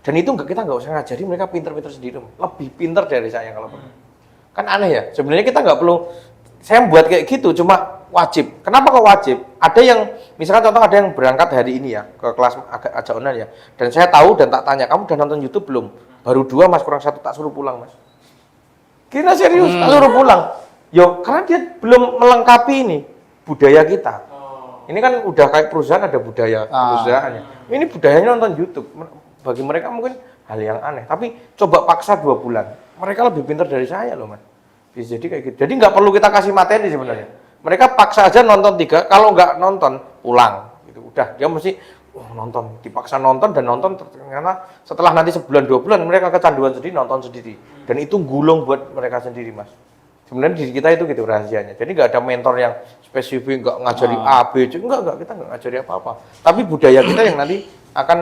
Dan itu kita nggak usah ngajari, mereka pinter-pinter sendiri. Lebih pinter dari saya kalau perlu. Kan aneh ya. Sebenarnya kita nggak perlu. Saya buat kayak gitu cuma wajib. Kenapa kok wajib? Ada yang misalkan contoh ada yang berangkat hari ini ya ke kelas aja online ya. Dan saya tahu dan tak tanya, kamu udah nonton YouTube belum? Baru 2 Mas, kurang 1, tak suruh pulang Mas. Kira serius, tak suruh pulang. Yo, karena dia belum melengkapi ini budaya kita. Ini kan udah kayak perusahaan ada budaya perusahaannya. Ini budayanya nonton YouTube. Bagi mereka mungkin hal yang aneh. Tapi coba paksa 2 bulan. Mereka lebih pintar dari saya loh Mas. Bisa jadi kayak gitu. Jadi nggak perlu kita kasih materi sebenarnya. Mereka paksa aja nonton 3. Kalau nggak nonton pulang. Gitu. Udah dia mesti nonton, dipaksa nonton dan nonton ternyata setelah nanti sebulan 2 bulan mereka kecanduan sendiri nonton sendiri. Dan itu gulung buat mereka sendiri Mas. Sebenarnya di kita itu gitu rahasianya. Jadi nggak ada mentor yang spesifik nggak ngajari A, B, C. Enggak, kita nggak ngajari apa-apa. Tapi budaya kita yang nanti akan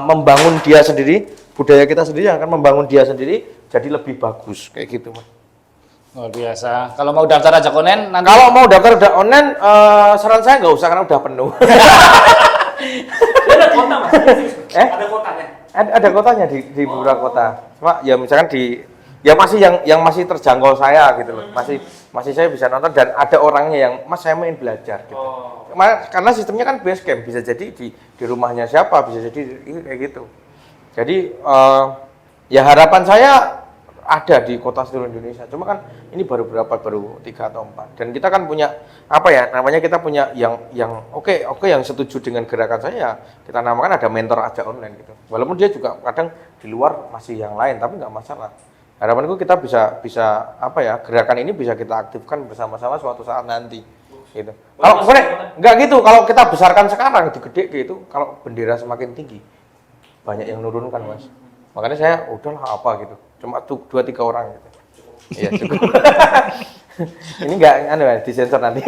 membangun dia sendiri, budaya kita sendiri yang akan membangun dia sendiri jadi lebih bagus kayak gitu Mas. Luar biasa. Kalau mau daftar aja online nanti. Kalau mau daftar udah online, saran saya nggak usah karena udah penuh. Ada kota Mas? Ada kotanya? Ada kotanya di beberapa kota. Cuma ya misalkan ya masih yang masih terjangkau saya gitu loh. Masih saya bisa nonton dan ada orangnya yang Mas saya main belajar gitu. Karena sistemnya kan basecamp, bisa jadi di rumahnya siapa, bisa jadi kayak gitu. Jadi ya harapan saya ada di kota seluruh Indonesia. Cuma kan ini baru 3 atau 4. Dan kita kan punya apa ya? Namanya kita punya yang oke yang setuju dengan gerakan saya. Kita namakan ada mentor aja online gitu. Walaupun dia juga kadang di luar masih yang lain, tapi nggak masalah. Harapanku kita bisa apa ya? Gerakan ini bisa kita aktifkan bersama-sama suatu saat nanti. Gitu. Kalau nggak gitu, kalau kita besarkan sekarang digede gitu, kalau bendera semakin tinggi banyak yang nurunkan Mas. Makanya saya udahlah apa gitu. Cuma 2-3 orang gitu. Iya cukup. Ini enggak disensor nanti.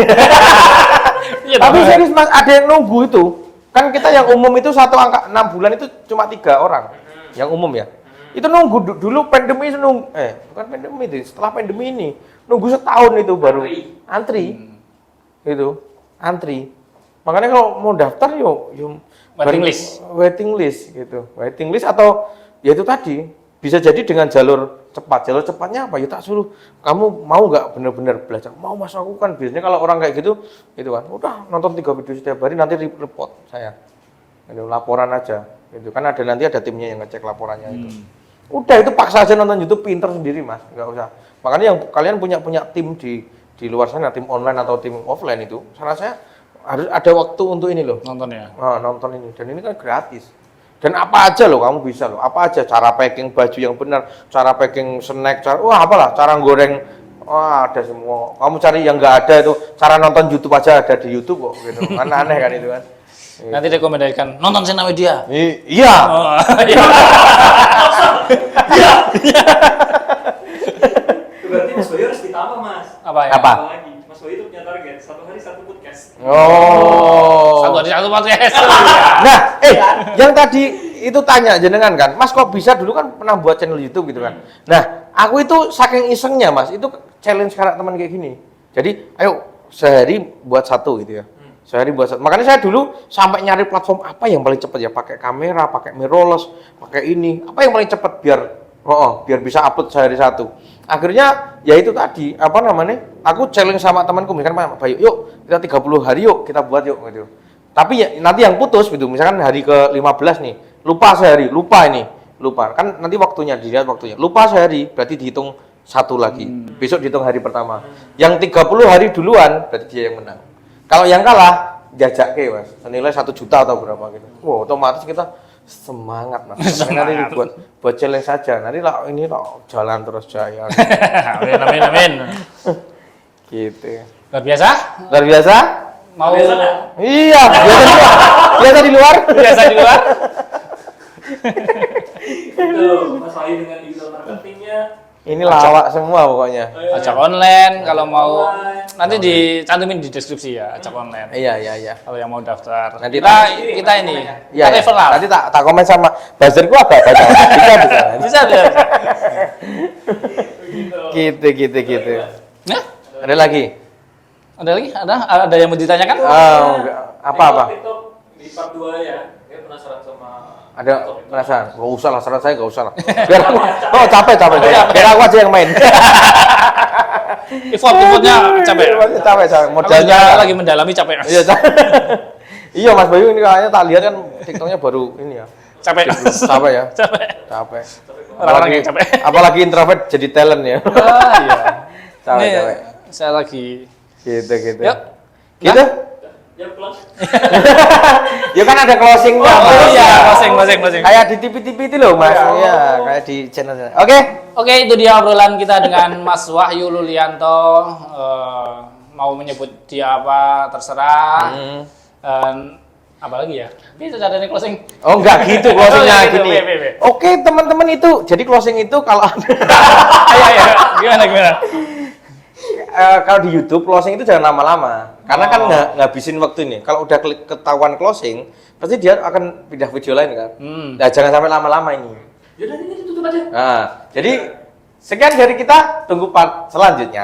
Tapi serius Mas, ada yang nunggu itu. Kan kita yang umum itu 1 angka 6 bulan itu cuma 3 orang. Yang umum ya. Itu nunggu dulu pandemi itu bukan pandemi itu, setelah pandemi ini nunggu setahun itu baru antri. Itu antri. Makanya kalau mau daftar yuk waiting list gitu. Waiting list atau ya itu tadi bisa jadi dengan jalur cepat. Jalur cepatnya apa? Ya tak suruh kamu mau nggak benar-benar belajar. Mau Mas, aku kan biasanya kalau orang kayak gitu itu kan udah nonton 3 video setiap hari nanti report saya. Itu laporan aja. Itu kan nanti ada timnya yang ngecek laporannya itu. Udah itu paksa aja nonton YouTube, pinter sendiri Mas, nggak usah. Makanya yang kalian punya tim di luar sana, tim online atau tim offline itu, saran saya harus ada waktu untuk ini loh. Nonton ya. Nonton ini dan ini kan gratis. Dan apa aja loh kamu bisa loh. Apa aja cara packing baju yang benar, cara packing snack, cara goreng. Ada semua. Kamu cari yang nggak ada itu, cara nonton YouTube aja ada di YouTube kok gitu. Kan aneh kan itu kan. Nanti rekomendasikan nonton Sena Media. Iya. Iya. Berarti Mas Bayu harus ditambah Mas. Apa ya? Apa? Lagi. Mas Bayu itu punya target 1 hari 1 podcast. Oh. 1 hari 1 podcast. Nah, yang tadi itu tanya jenengan kan, Mas kok bisa dulu kan pernah buat channel YouTube gitu kan. Nah, aku itu saking isengnya Mas, itu challenge karakter teman kayak gini. Jadi, ayo sehari buat 1 gitu ya. Sehari buat 1. Makanya saya dulu sampai nyari platform apa yang paling cepat ya, pakai kamera, pakai mirrorless, pakai ini. Apa yang paling cepat biar bisa upload sehari 1. Akhirnya ya itu tadi, apa namanya? Aku challenge sama temanku, misalkan Pak Bayu, yuk kita 30 hari yuk kita buat yuk gitu. Tapi ya, nanti yang putus gitu, misalkan hari ke-15 nih, lupa sehari, lupa. Kan nanti waktunya, dilihat waktunya. Lupa sehari, berarti dihitung 1 lagi. Besok dihitung hari pertama. Yang 30 hari duluan, berarti dia yang menang. Kalau yang kalah, jajak Mas, senilai 1 juta atau berapa gitu. Wow, otomatis kita Semangat Mas. Nanti buat challenge saja. Nanti lah ini lah jalan terus jaya. Amin, amin, amin. Gitu. Luar biasa? Luar biasa? Mau Biasa nggak? Iya, biasa di luar. biasa di luar? Itu Mas Wahyu dengan digital marketingnya. Ini lawak semua pokoknya. Ajak online kalau mau Online. nanti dicantumin di deskripsi ya, ajak online. Iya. Kalau yang mau daftar. Nanti kita ini, Iya, kita referral. nanti tak komen sama buzzerku agak banyak. Bisa. Bisa. Gitu. Nah, Ada lagi? ada lagi? Ada yang mau ditanyakan? Enggak. Apa? TikTok di part 2 ya. Dia penasaran sama Ada penasaran? Gak usah lah, saran saya gak usah lah. Biar aku, capek. Biar aku aja yang main. Pivotnya capek. Capek. Modalnya Modalnya lagi mendalami capek. Iya, iya Mas Bayu ini kayaknya tak lihat kan TikToknya baru ini ya. Capek. Capek ya? Capek. Capek. Orang-orang yang capek. Apalagi introvert jadi talent ya. Iya. Capek. Saya lagi. Gitu. Yuk. Gitu? ya pulang. Ya kan ada closingnya. Oh Mas. iya, closing. Kayak di TV itu loh Mas. Iya, kayak di channel. Oke, itu dia obrolan kita dengan Mas Wahyu Lulianto. Mau menyebut dia apa terserah. Apa lagi ya? Bisa caranya closing. Oh enggak gitu closingnya gitu, gini. be. Oke teman-teman itu, jadi closing itu kalau Ayo. Gimana? kalau di YouTube closing itu jangan lama-lama, karena kan ngabisin waktu ini. Kalau udah ketahuan closing, pasti dia akan pindah video lain kan. Nah jangan sampai lama-lama ini. Yaudah ini tutup aja. Nah, jadi sekian dari kita, tunggu part selanjutnya.